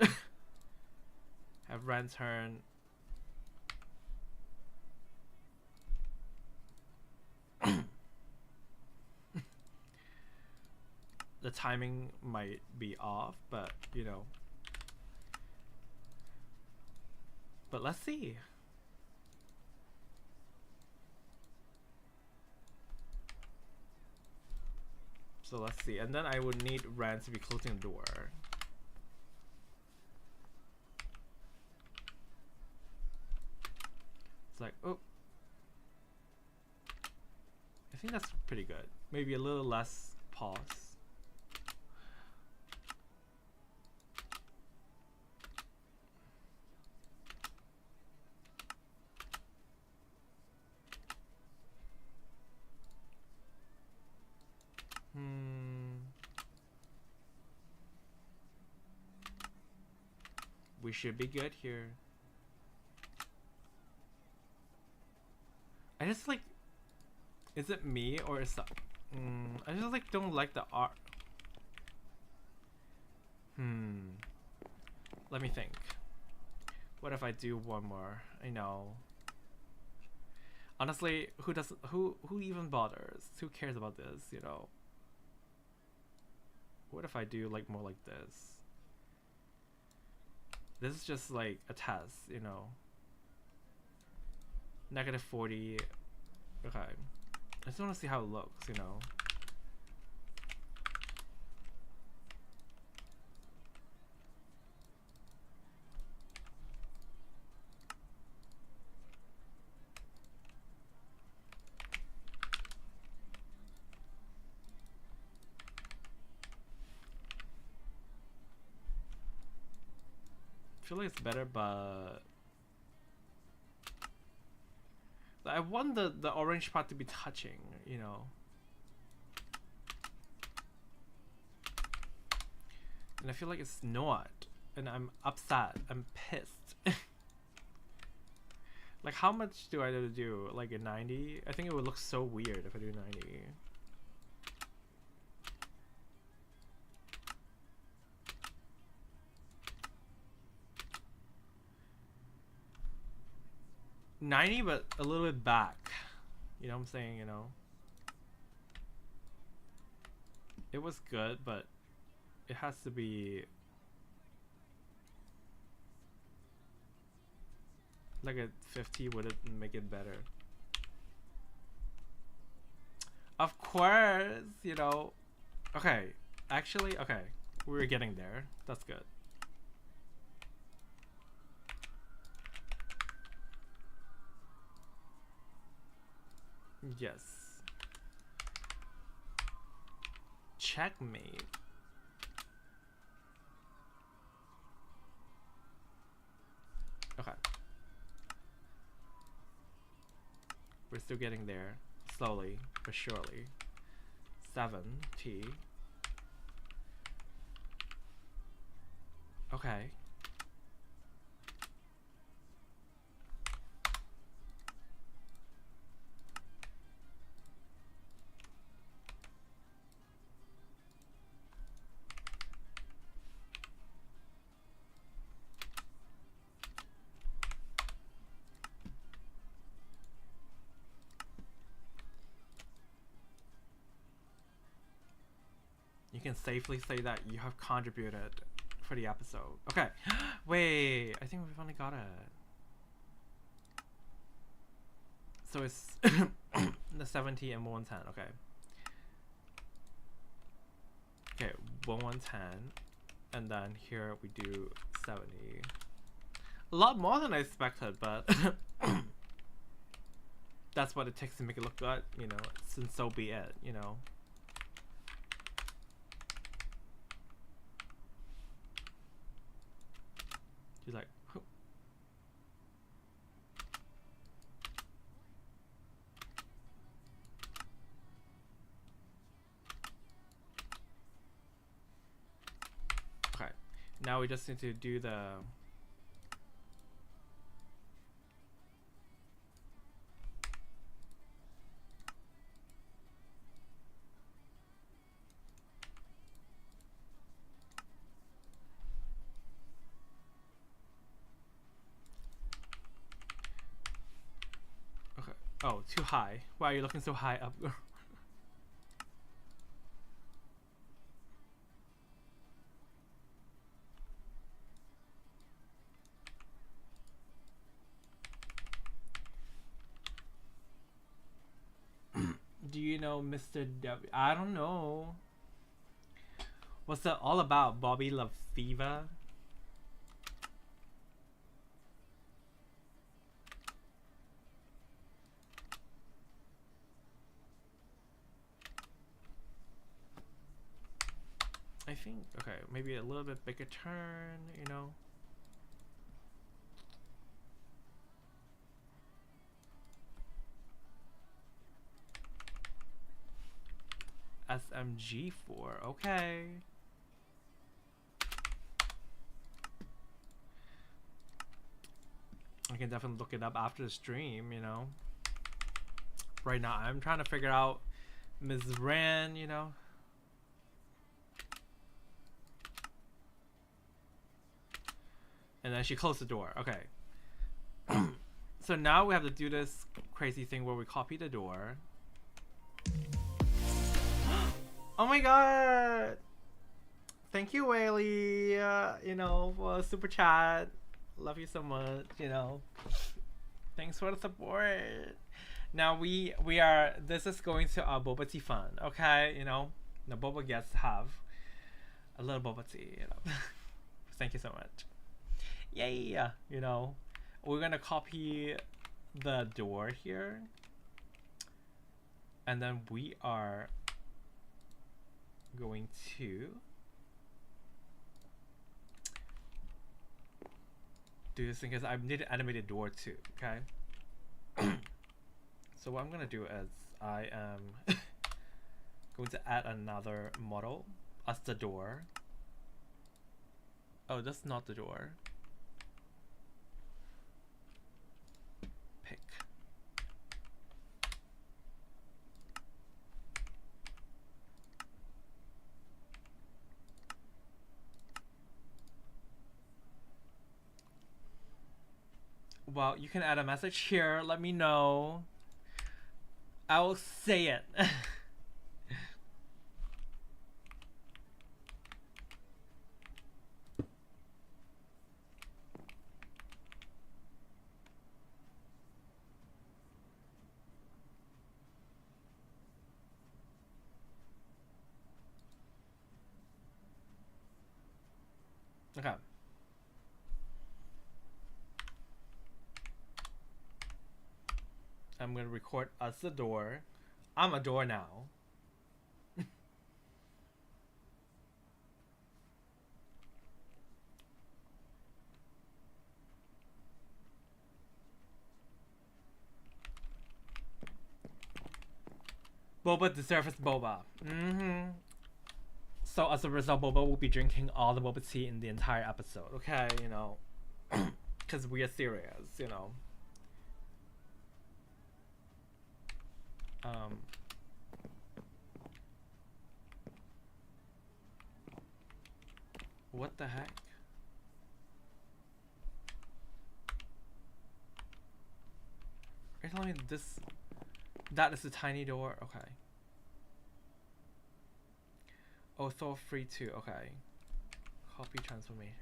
Have Ren turn. The timing might be off, but you know. But let's see. So let's see, and then I would need Ren to be closing the door. It's like, oh. I think that's pretty good. Maybe a little less pause. We should be good here. I just like, is it me or is that, I just like don't like the art. Let me think. What if I do one more? I know. Honestly, who even bothers? Who cares about this, you know? What if I do like more like this? This is just like a test, you know. -40. Okay. I just want to see how it looks, you know. I feel like it's better, but I want the orange part to be touching, you know. And I feel like it's not, and I'm upset. I'm pissed. Like, how much do I have to do? Like a 90? I think it would look so weird if I do 90. $90, but a little bit back. You know what I'm saying, you know? It was good, but it has to be like a 50 would make it better. Of course, you know. Okay, actually, okay. We're getting there. That's good. Yes. Checkmate. We're still getting there, slowly but surely. 7T. Okay. You can safely say that you have contributed for the episode. Okay. Wait, I think we've only got it. So it's the 70 and 110. Okay. Okay, 110. And then here we do 70. A lot more than I expected, but that's what it takes to make it look good, you know, and so be it, you know. She's like, huh. Okay, now we just need to do the oh, too high. Why are you looking so high up? Do you know Mr. W? I don't know. What's that all about? Bobby Love Fever? I think, okay, maybe a little bit bigger turn, you know. SMG4, okay. I can definitely look it up after the stream, you know. Right now, I'm trying to figure out Ms. Ran, you know. And then she closed the door. Okay. So now we have to do this crazy thing where we copy the door. Oh my god! Thank you, Whaley. You know, for super chat. Love you so much. You know, thanks for the support. Now we are. This is going to our boba tea fun. Okay, you know, the boba guests have a little boba tea. You know, thank you so much. Yay! You know, we're gonna copy the door here, and then we are going to do this thing because I need an animated door too. Okay. So what I'm gonna do is I am going to add another model as the door. Oh, that's not the door. Pick. Well, you can add a message here. Let me know. I will say it. Okay. I'm gonna record as the door. I'm a door now. Boba deserves boba. Mm-hmm. So as a result, Boba will be drinking all the boba tea in the entire episode. Okay, you know, because we are serious, you know. What the heck? Are you telling me this? That is a tiny door. Okay. Oh, so free too. Okay. Copy transformation.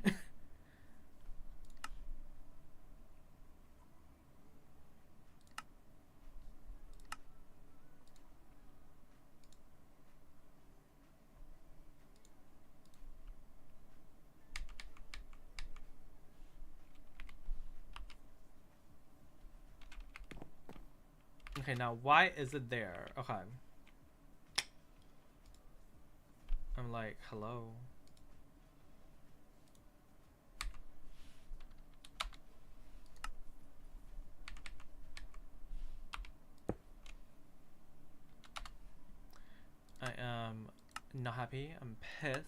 Okay, now why is it there? Okay. I'm like, hello. I am not happy. I'm pissed.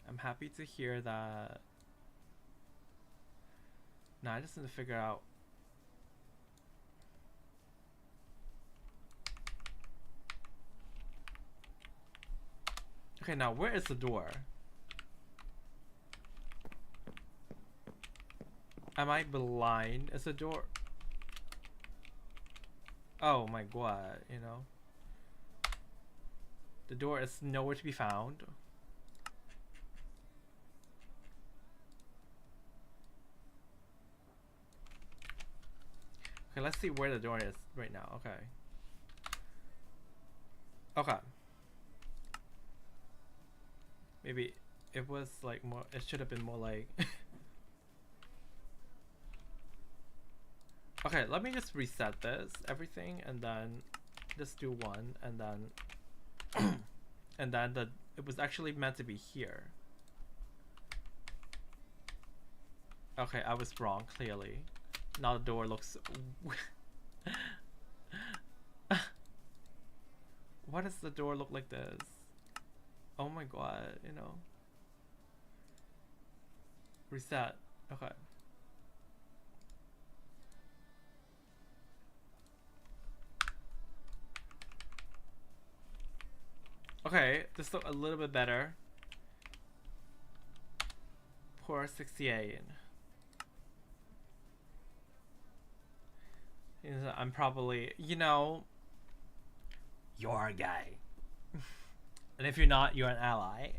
I'm happy to hear that. Now I just need to figure out. Okay, now where is the door? Am I blind? Is the door? Oh my god, you know. The door is nowhere to be found. Okay, let's see where the door is right now. Okay. Okay. Maybe it was like more, it should have been more like okay, let me just reset this, everything, and then just do one, and then and then it was actually meant to be here. Okay, I was wrong, clearly. Now the door looks why does the door look like this? Oh my god, you know. Reset. Okay. Okay, this looks a little bit better. Poor 68. I'm probably, you know, you're a guy. And if you're not, you're an ally.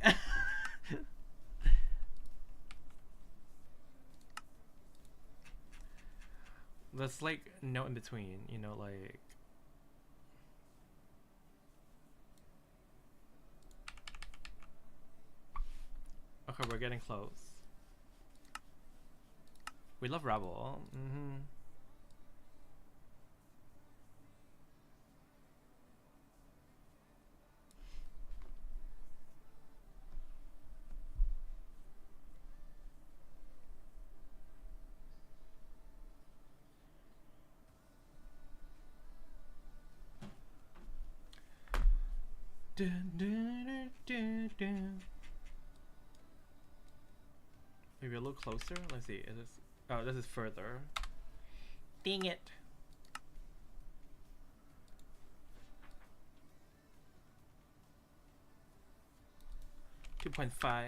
There's like no in between, you know, like. Okay, we're getting close. We love Rebel. Mm-hmm. Dun, dun, dun, dun. Maybe a little closer. Let's see. Is this? Oh, this is further. Dang it. .5.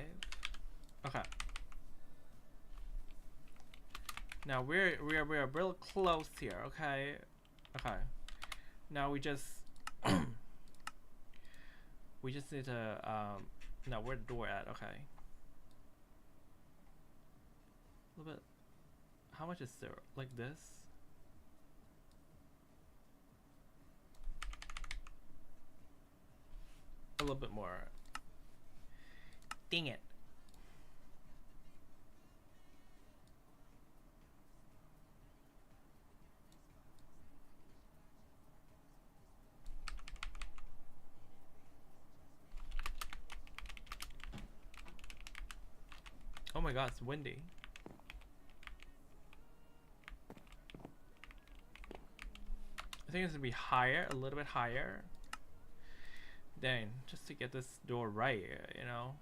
Okay. Now we're real close here. Okay. Okay. Now we just we just need to now where the door at? Okay. A little bit. How much is there? Like this? A little bit more. Dang it. Oh my my god, it's windy. I think it's gonna be higher, a little bit higher. Dang, just to get this door right, you know.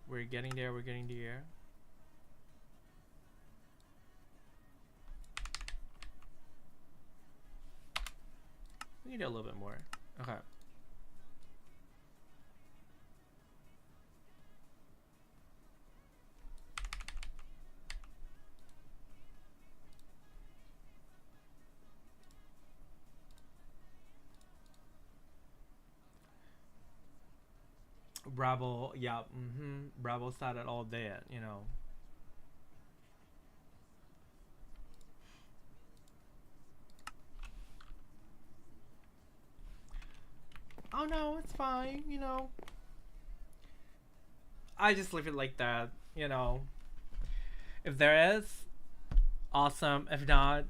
We're getting there, we're getting there. We need a little bit more. Okay. Bravo, yeah, Bravo sat it all day, you know. Oh no, it's fine, you know. I just leave it like that, you know. If there is, awesome. If not,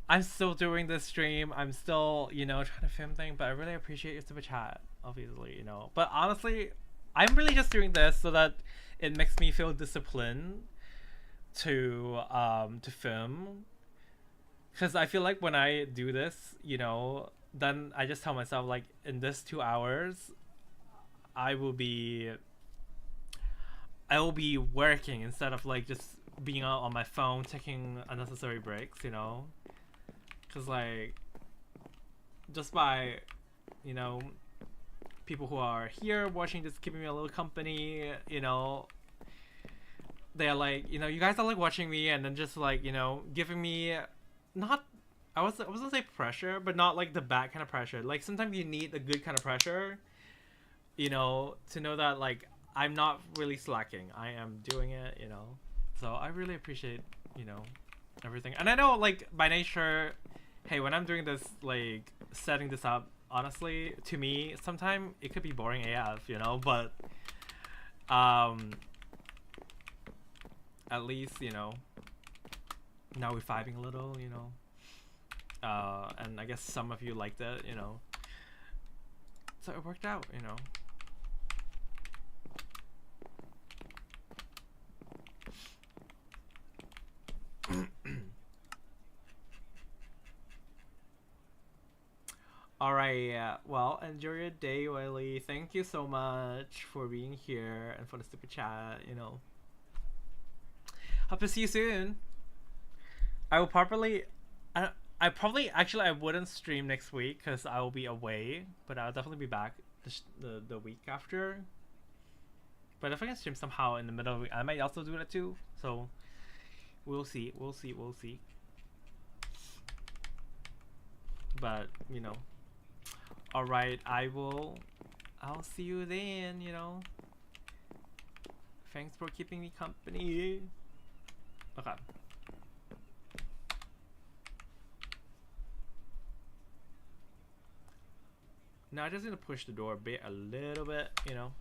I'm still doing this stream. I'm still, you know, trying to film things, but I really appreciate your super chat, obviously, you know. But honestly, I'm really just doing this so that it makes me feel disciplined to film. Because I feel like when I do this, you know, then I just tell myself, like, in this 2 hours, I will be working instead of like just being out on my phone taking unnecessary breaks, you know. Because like, just by, you know, people who are here watching, just keeping me a little company, you know, they're like, you know, you guys are like watching me and then just like, you know, giving me not, I wasn't gonna say pressure, but not like the bad kind of pressure. Like sometimes you need the good kind of pressure, you know, to know that like I'm not really slacking. I am doing it, you know. So I really appreciate, you know, everything. And I know like by nature, hey, when I'm doing this, like setting this up, honestly, to me, sometimes it could be boring AF, you know, but at least, you know, now we're vibing a little, you know. And I guess some of you liked it, you know. So it worked out, you know. Alright, well, enjoy your day, Wiley. Thank you so much for being here and for the super chat, you know. Hope to see you soon. I will probably, I probably, actually I wouldn't stream next week because I will be away, but I'll definitely be back the week after. But if I can stream somehow in the middle of the week, I might also do that too. So we'll see. But you know, all right, I'll see you then. You know, thanks for keeping me company. Okay. Now I just need to push the door a little bit, you know.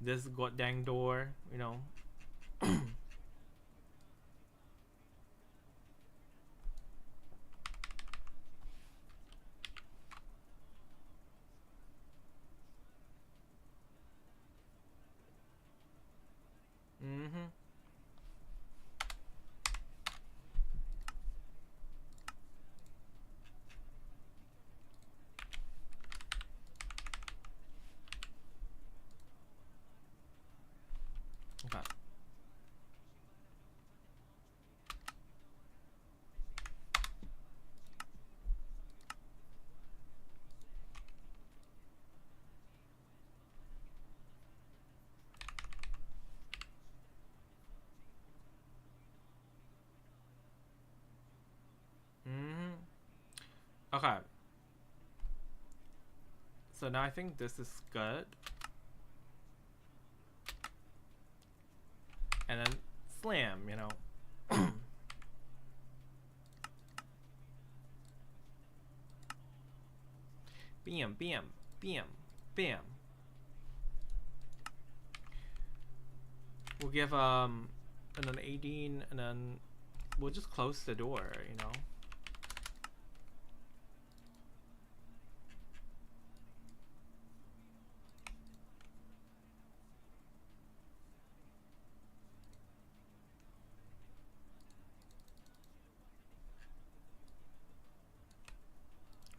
This goddamn door, you know. Okay. Okay. So now I think this is good. And then slam, you know. Bam, bam, bam, bam. We'll give and then 18 and then we'll just close the door, you know.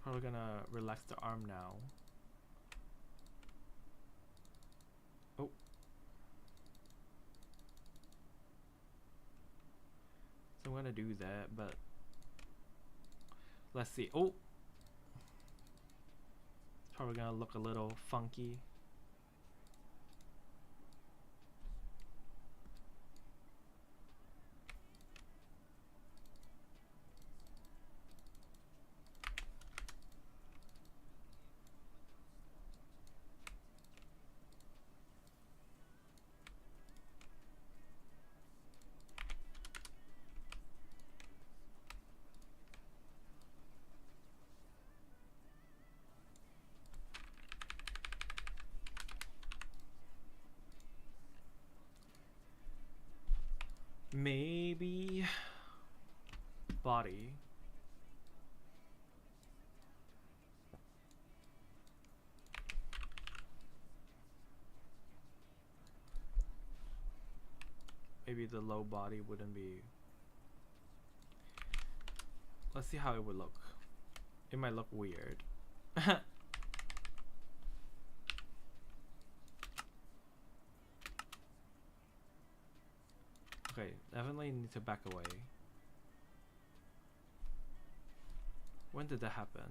Probably gonna relax the arm now. Oh. So I'm gonna do that, but let's see. Oh, it's probably gonna look a little funky. Maybe body. Maybe the low body wouldn't be. Let's see how it would look. It might look weird. Okay, definitely need to back away. When did that happen?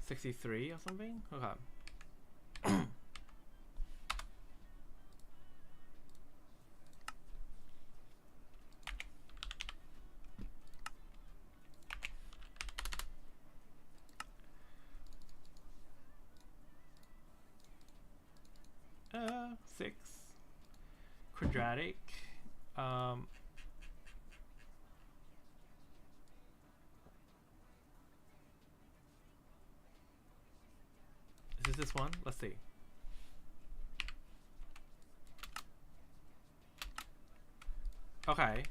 '63 or something? Okay. Six. Quadratic. Is this one? Let's see. Okay.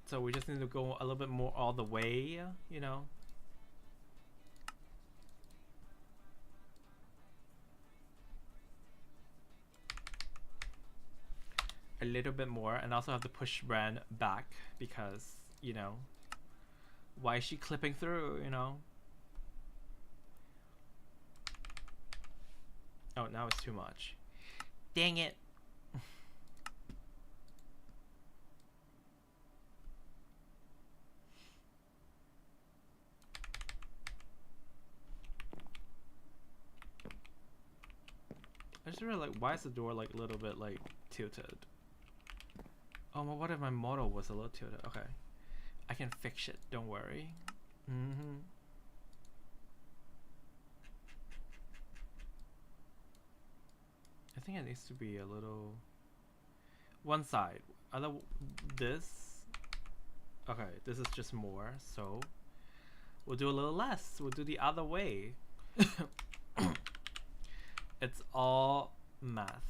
So we just need to go a little bit more all the way, you know? A little bit more, and also have to push Bran back because, you know, why is she clipping through, you know? Oh, now it's too much. Dang it. I just really like, why is the door like a little bit like tilted? Oh, well, what if my model was a little tilted? Okay. I can fix it, don't worry. I think it needs to be a little one side. Other this. Okay, this is just more, so we'll do a little less. We'll do the other way. It's all math.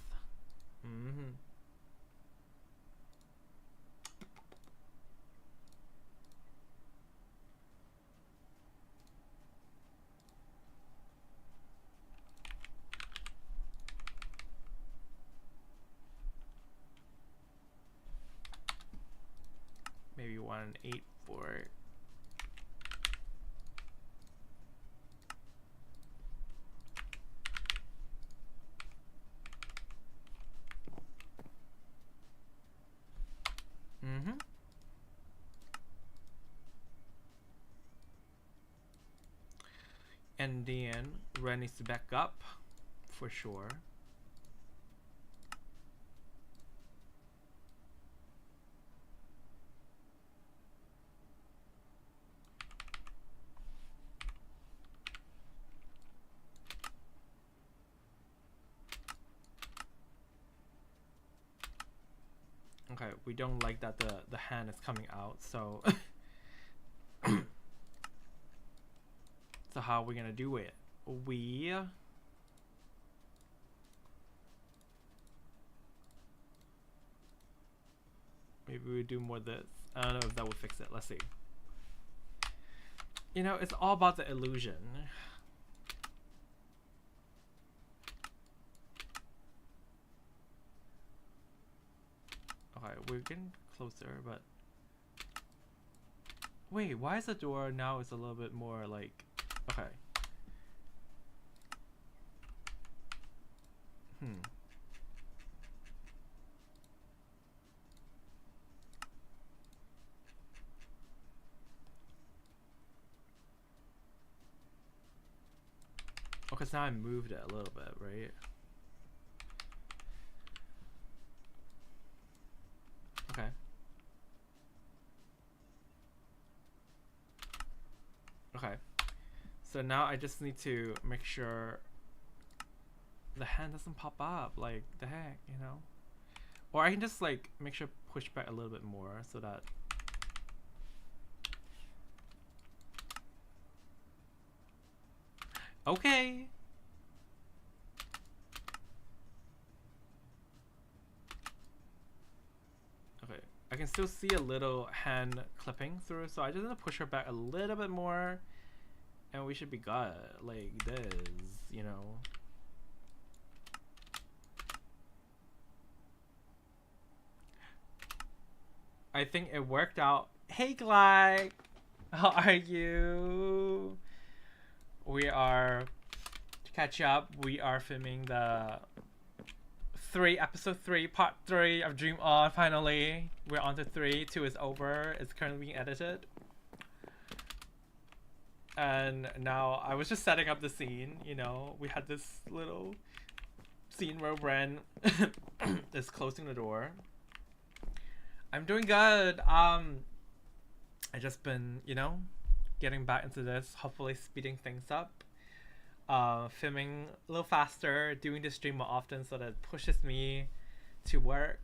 Maybe 1.8 for it. And then Ren needs to back up for sure. Okay, we don't like that the hand is coming out, so so how are we gonna do it? We maybe we do more of this. I don't know if that will fix it. Let's see. You know, it's all about the illusion. Okay, we're getting closer, but wait, why is the door now is a little bit more like, okay. Oh, because now I moved it a little bit, right? Okay. Okay. So now I just need to make sure the hand doesn't pop up. Like, the heck, you know? Or I can just, like, make sure push back a little bit more so that... Okay! Okay, I can still see a little hand clipping through, so I just need to push her back a little bit more, and we should be good. Like this, you know. I think it worked out. Hey Glide! How are you? We are, to catch up, we are filming the episode 3, part 3 of Dream On. Finally, we're on to 3. 2 is over. It's currently being edited. And now I was just setting up the scene, you know. We had this little scene where Bren is closing the door. I'm doing good. I just been, you know, getting back into this, hopefully speeding things up. Filming a little faster, doing the stream more often so that it pushes me to work.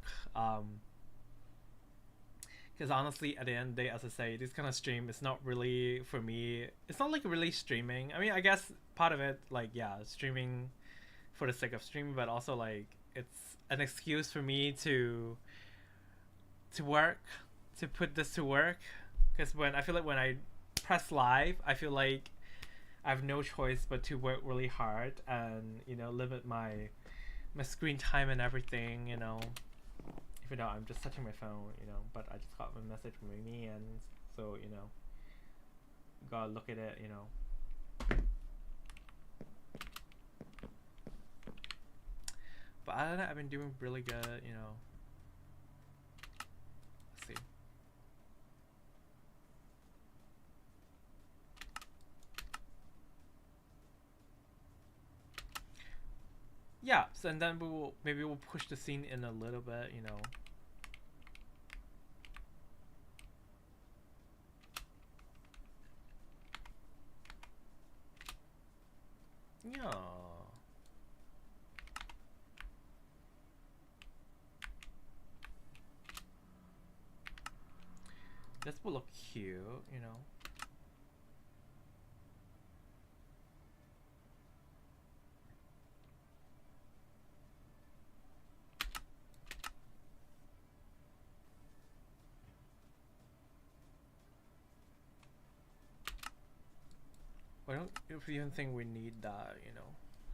Because honestly, at the end of the day, as I say, this kind of stream is not really for me. It's not like really streaming. I mean, I guess part of it, like, yeah, streaming for the sake of streaming, but also like it's an excuse for me to work, to put this to work. Because when I feel like when I press live, I feel like I have no choice but to work really hard and, you know, limit my screen time and everything, you know. Even though I'm just touching my phone, you know, but I just got a message from me, and so, you know, gotta look at it, you know. But other than that, I've been doing really good, you know. Let's see. Yeah, so and then maybe we'll push the scene in a little bit, you know. Yeah. This will look cute, you know. I don't even think we need that, you know.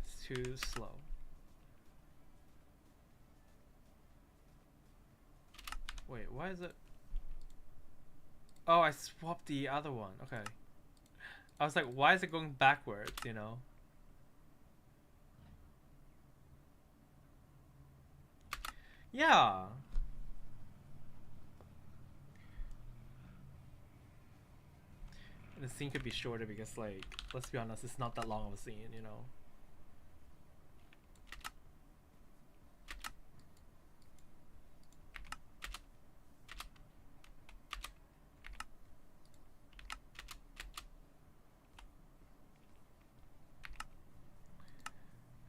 It's too slow. Wait, why is it? Oh, I swapped the other one. Okay. I was like, why is it going backwards, you know? Yeah. The scene could be shorter because, like, let's be honest, it's not that long of a scene, you know.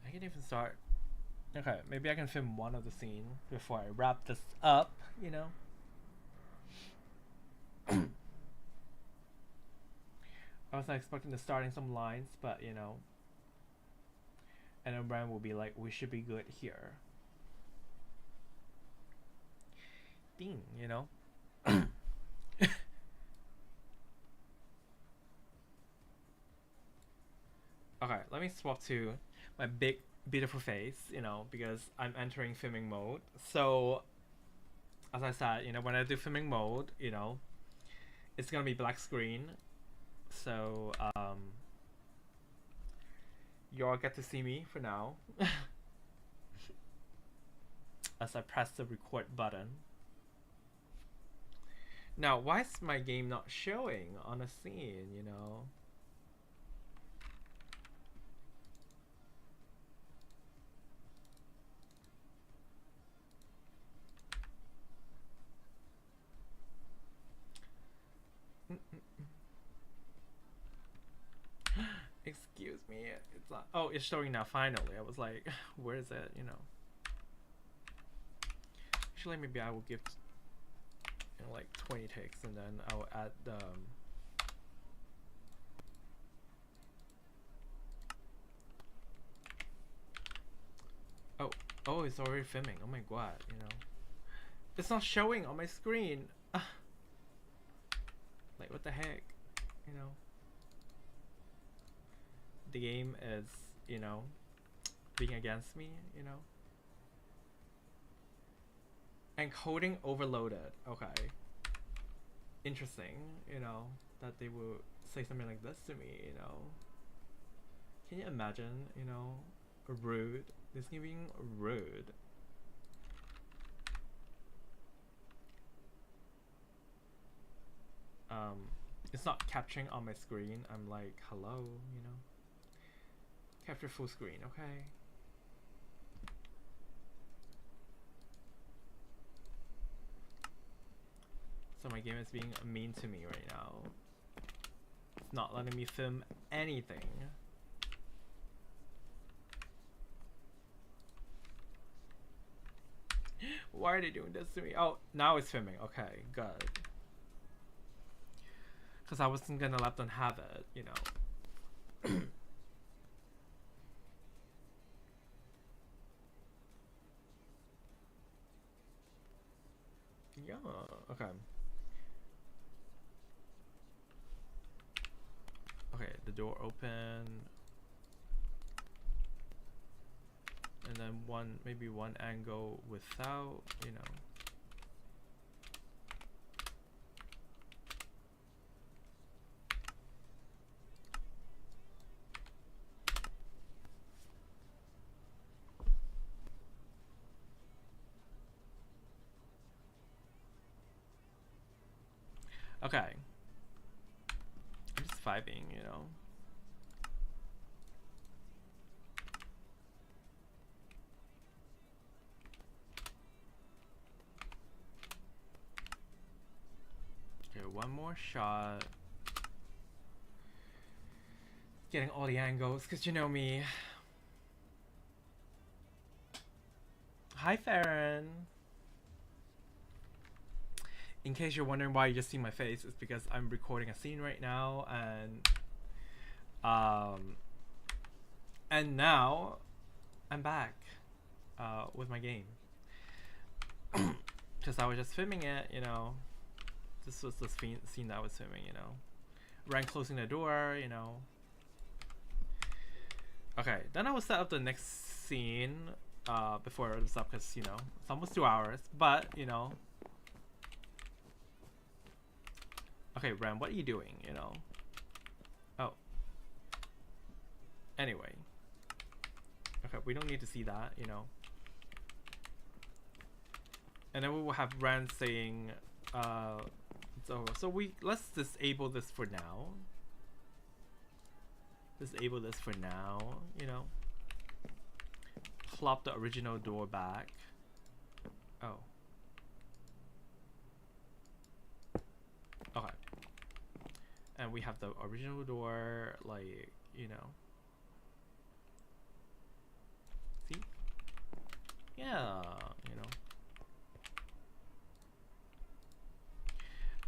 I can even start. Okay, maybe I can film one of the scene before I wrap this up, you know. I was not expecting to start in some lines, but you know. And then Brian will be like, we should be good here. Ding, you know. Okay, let me swap to my big beautiful face, you know, because I'm entering filming mode. So as I said, you know, when I do filming mode, you know, it's gonna be black screen. So you all get to see me for now as I press the record button. Now, why is my game not showing on a scene, you know? Excuse me, it's not. Oh, it's showing now. Finally, I was like, where is it? You know. Actually, maybe I will give, you know, like 20 takes, and then I will add the. Oh, it's already filming. Oh my god, you know. It's not showing on my screen. Like, what the heck, you know. The game is, you know, being against me, you know. Encoding overloaded. Okay. Interesting, you know, that they will say something like this to me, you know. Can you imagine, you know, rude? This game being rude. It's not capturing on my screen. I'm like, hello, you know. Capture full screen, okay. So my game is being mean to me right now. It's not letting me film anything. Why are they doing this to me? Oh, now it's filming. Okay, good. Because I wasn't gonna let them have it, you know. Yeah, okay. Okay, the door open. And then maybe one angle without, you know. Okay. I'm just vibing, you know. Okay, one more shot. Getting all the angles, because you know me. Hi, Farron. In case you're wondering why you just see my face, it's because I'm recording a scene right now, and now I'm back with my game. Because I was just filming it, you know. This was the scene that I was filming, you know. Ran closing the door, you know. Okay, then I will set up the next scene before it was up, because, you know, it's almost 2 hours, but, you know. Okay, Ren, what are you doing, you know? Oh. Anyway. Okay, we don't need to see that, you know. And then we will have Ren saying, it's over. So let's disable this for now. Disable this for now, you know. Plop the original door back. Oh. Okay. And we have the original door, like, you know. See? Yeah, you know.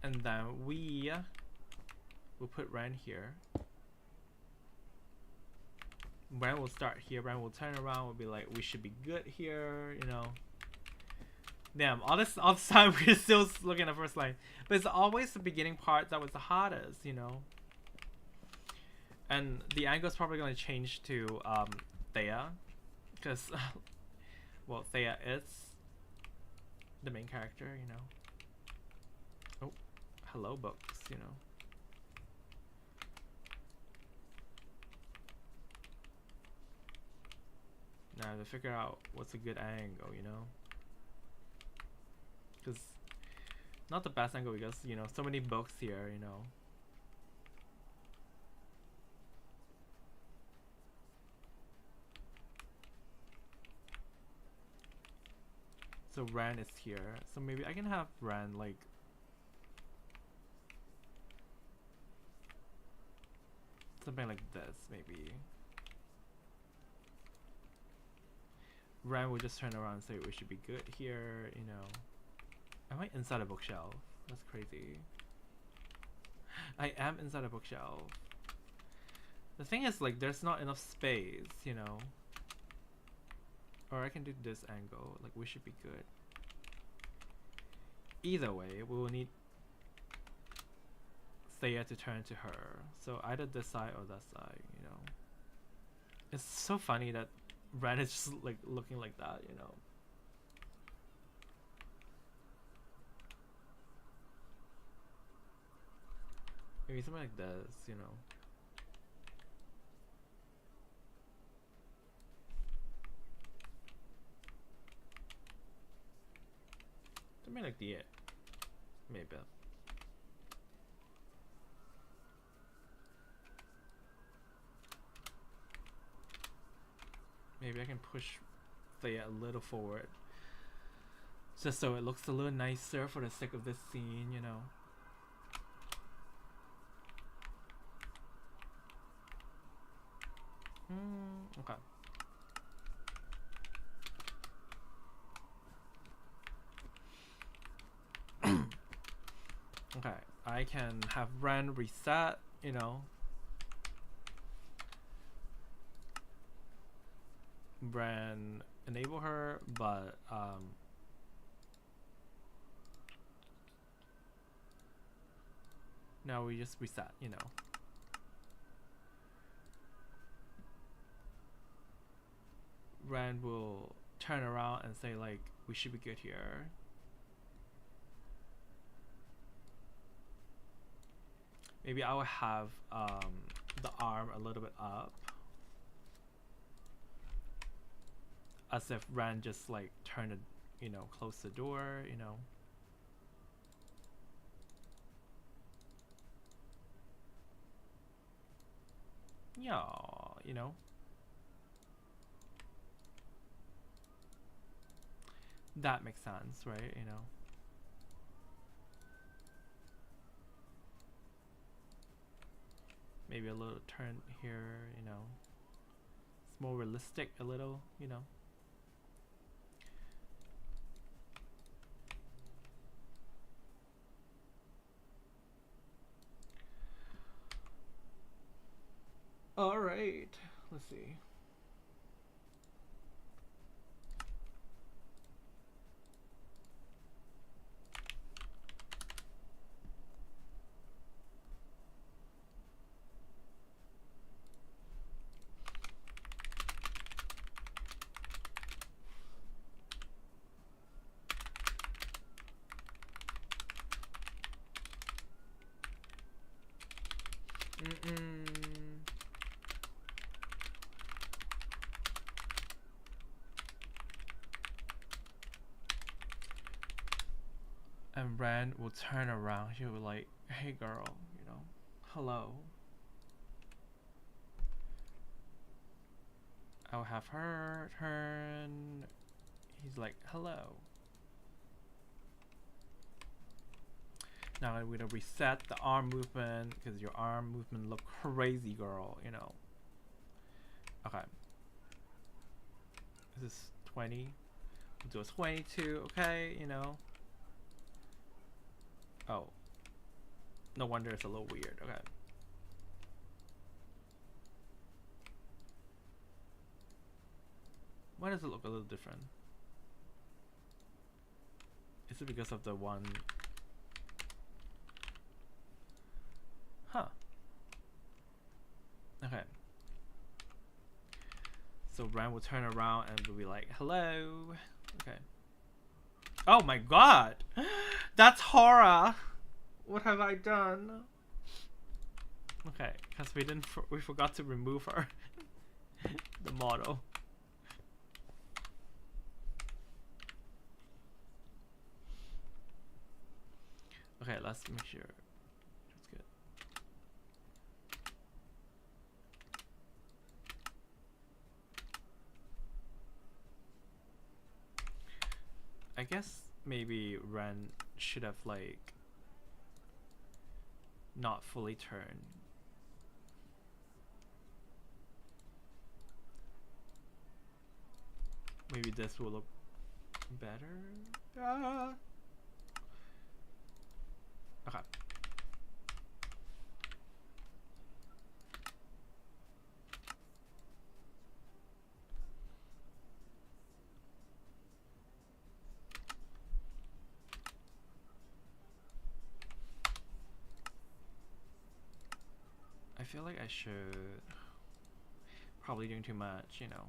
And then we will put Ren here. Ren will start here. Ren will turn around. We'll be like, we should be good here, you know. Damn, all this time we're still looking at the first line. But it's always the beginning part that was the hardest, you know. And the angle is probably going to change to Thea, because well, Thea is the main character, you know. Oh, hello books, you know. Now to figure out what's a good angle, you know. Because not the best angle because, you know, so many books here, you know. So Ran is here. So maybe I can have Ran like something like this, maybe. Ran will just turn around and say we should be good here, you know. Am I inside a bookshelf? That's crazy. I am inside a bookshelf. The thing is, like, there's not enough space, you know. Or I can do this angle. Like, we should be good. Either way, we will need Thea to turn to her. So either this side or that side, you know. It's so funny that Ren is just like looking like that, you know. Maybe something like this, you know. Something like the maybe. Maybe I can push Thea a little forward, just so it looks a little nicer for the sake of this scene, you know. Okay. Okay, I can have Ren reset, you know. Ren enable her, but now we just reset, you know. Ren will turn around and say like we should be good here. Maybe I will have the arm a little bit up, as if Ren just like turned it, you know, close the door, you know. Yeah, you know. That makes sense, right? You know. Maybe a little turn here, you know. It's more realistic a little, you know. All right, let's see. And Ren will turn around. He will be like, "Hey, girl, you know, hello." I'll have her turn. He's like, "Hello." Now I'm gonna reset the arm movement because your arm movement look crazy, girl. You know. Okay. This is 20. We'll do a 22. Okay, you know. Oh. No wonder it's a little weird. Okay. Why does it look a little different? Is it because of the one? Huh. So Ren will turn around and will be like, hello. Okay. Oh my god! That's horror! What have I done? Okay, because we forgot to remove her. The model. Okay, let's make sure it's good. I guess maybe Ren should have like not fully turned. Maybe this will look better. Okay. I feel like I should probably doing too much, you know.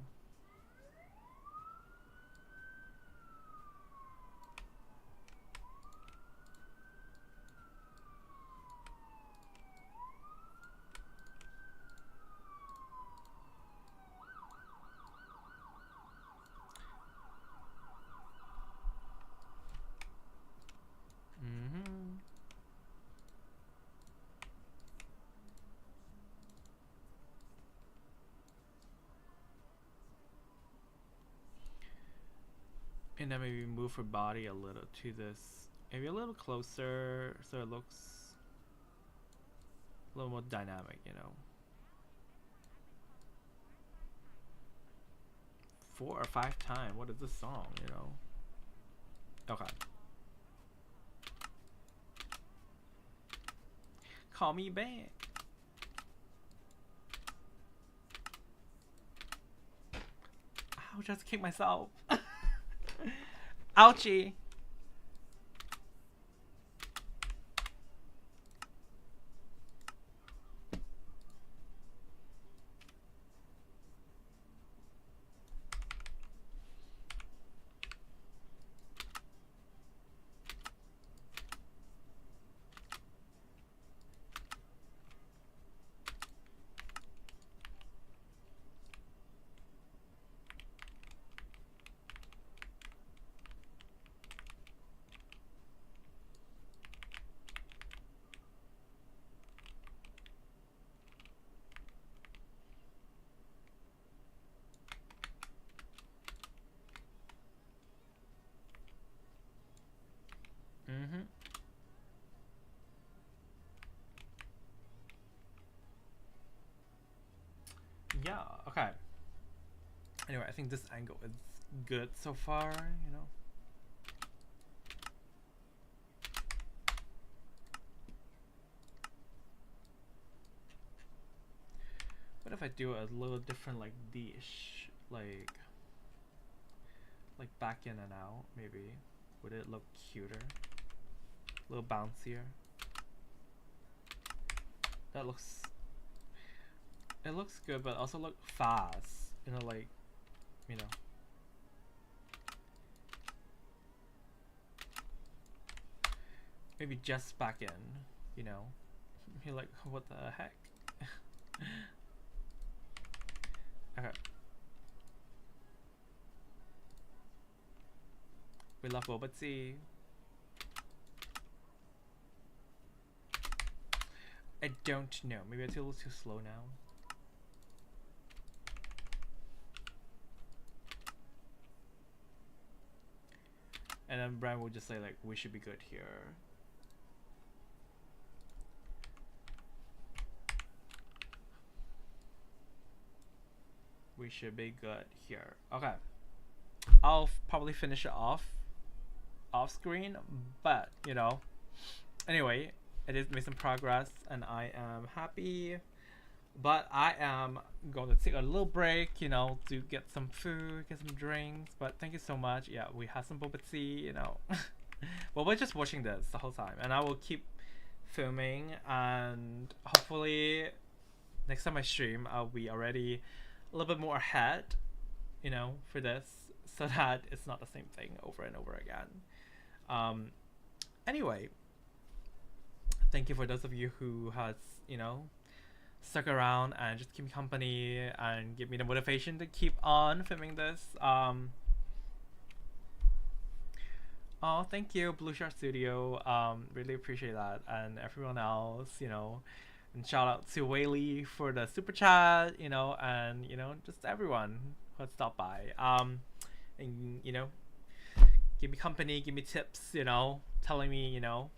And then maybe move her body a little to this, maybe a little closer so it looks a little more dynamic, you know. 4 or 5 times. What is this song, you know? Okay. Call me back. I'll just kick myself. Ouchie. Yeah, okay. Anyway, I think this angle is good so far, you know. What if I do a little different like dish, like back in and out, maybe? Would it look cuter? A little bouncier? That looks, it looks good, but also look fast, you know, like, you know. Maybe just back in, you know. You're like, what the heck? Okay. We love boba tea. I don't know. Maybe it's a little too slow now. And then Brian will just say like, we should be good here. We should be good here. Okay. I'll probably finish it off screen, but you know, anyway, it is made some progress and I am happy, but I am going to take a little break, you know, to get some food, get some drinks. But thank you so much. Yeah, we had some boba tea, you know. Well, we're just watching this the whole time, and I will keep filming, and hopefully next time I stream I'll be already a little bit more ahead you know, for this, so that it's not the same thing over and over again. Um, anyway, thank you for those of you who has, you know, stuck around and just keep me company and give me the motivation to keep on filming this. Oh, thank you, Blue Shark Studio. Really appreciate that, and everyone else, you know. And shout out to Whaley for the super chat, you know, and you know, just everyone who had stopped by. And you know, give me company, give me tips, you know, telling me, you know,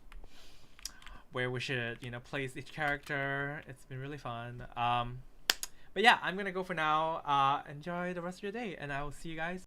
where we should, you know, place each character. It's been really fun. But yeah, I'm gonna go for now. Enjoy the rest of your day, and I will see you guys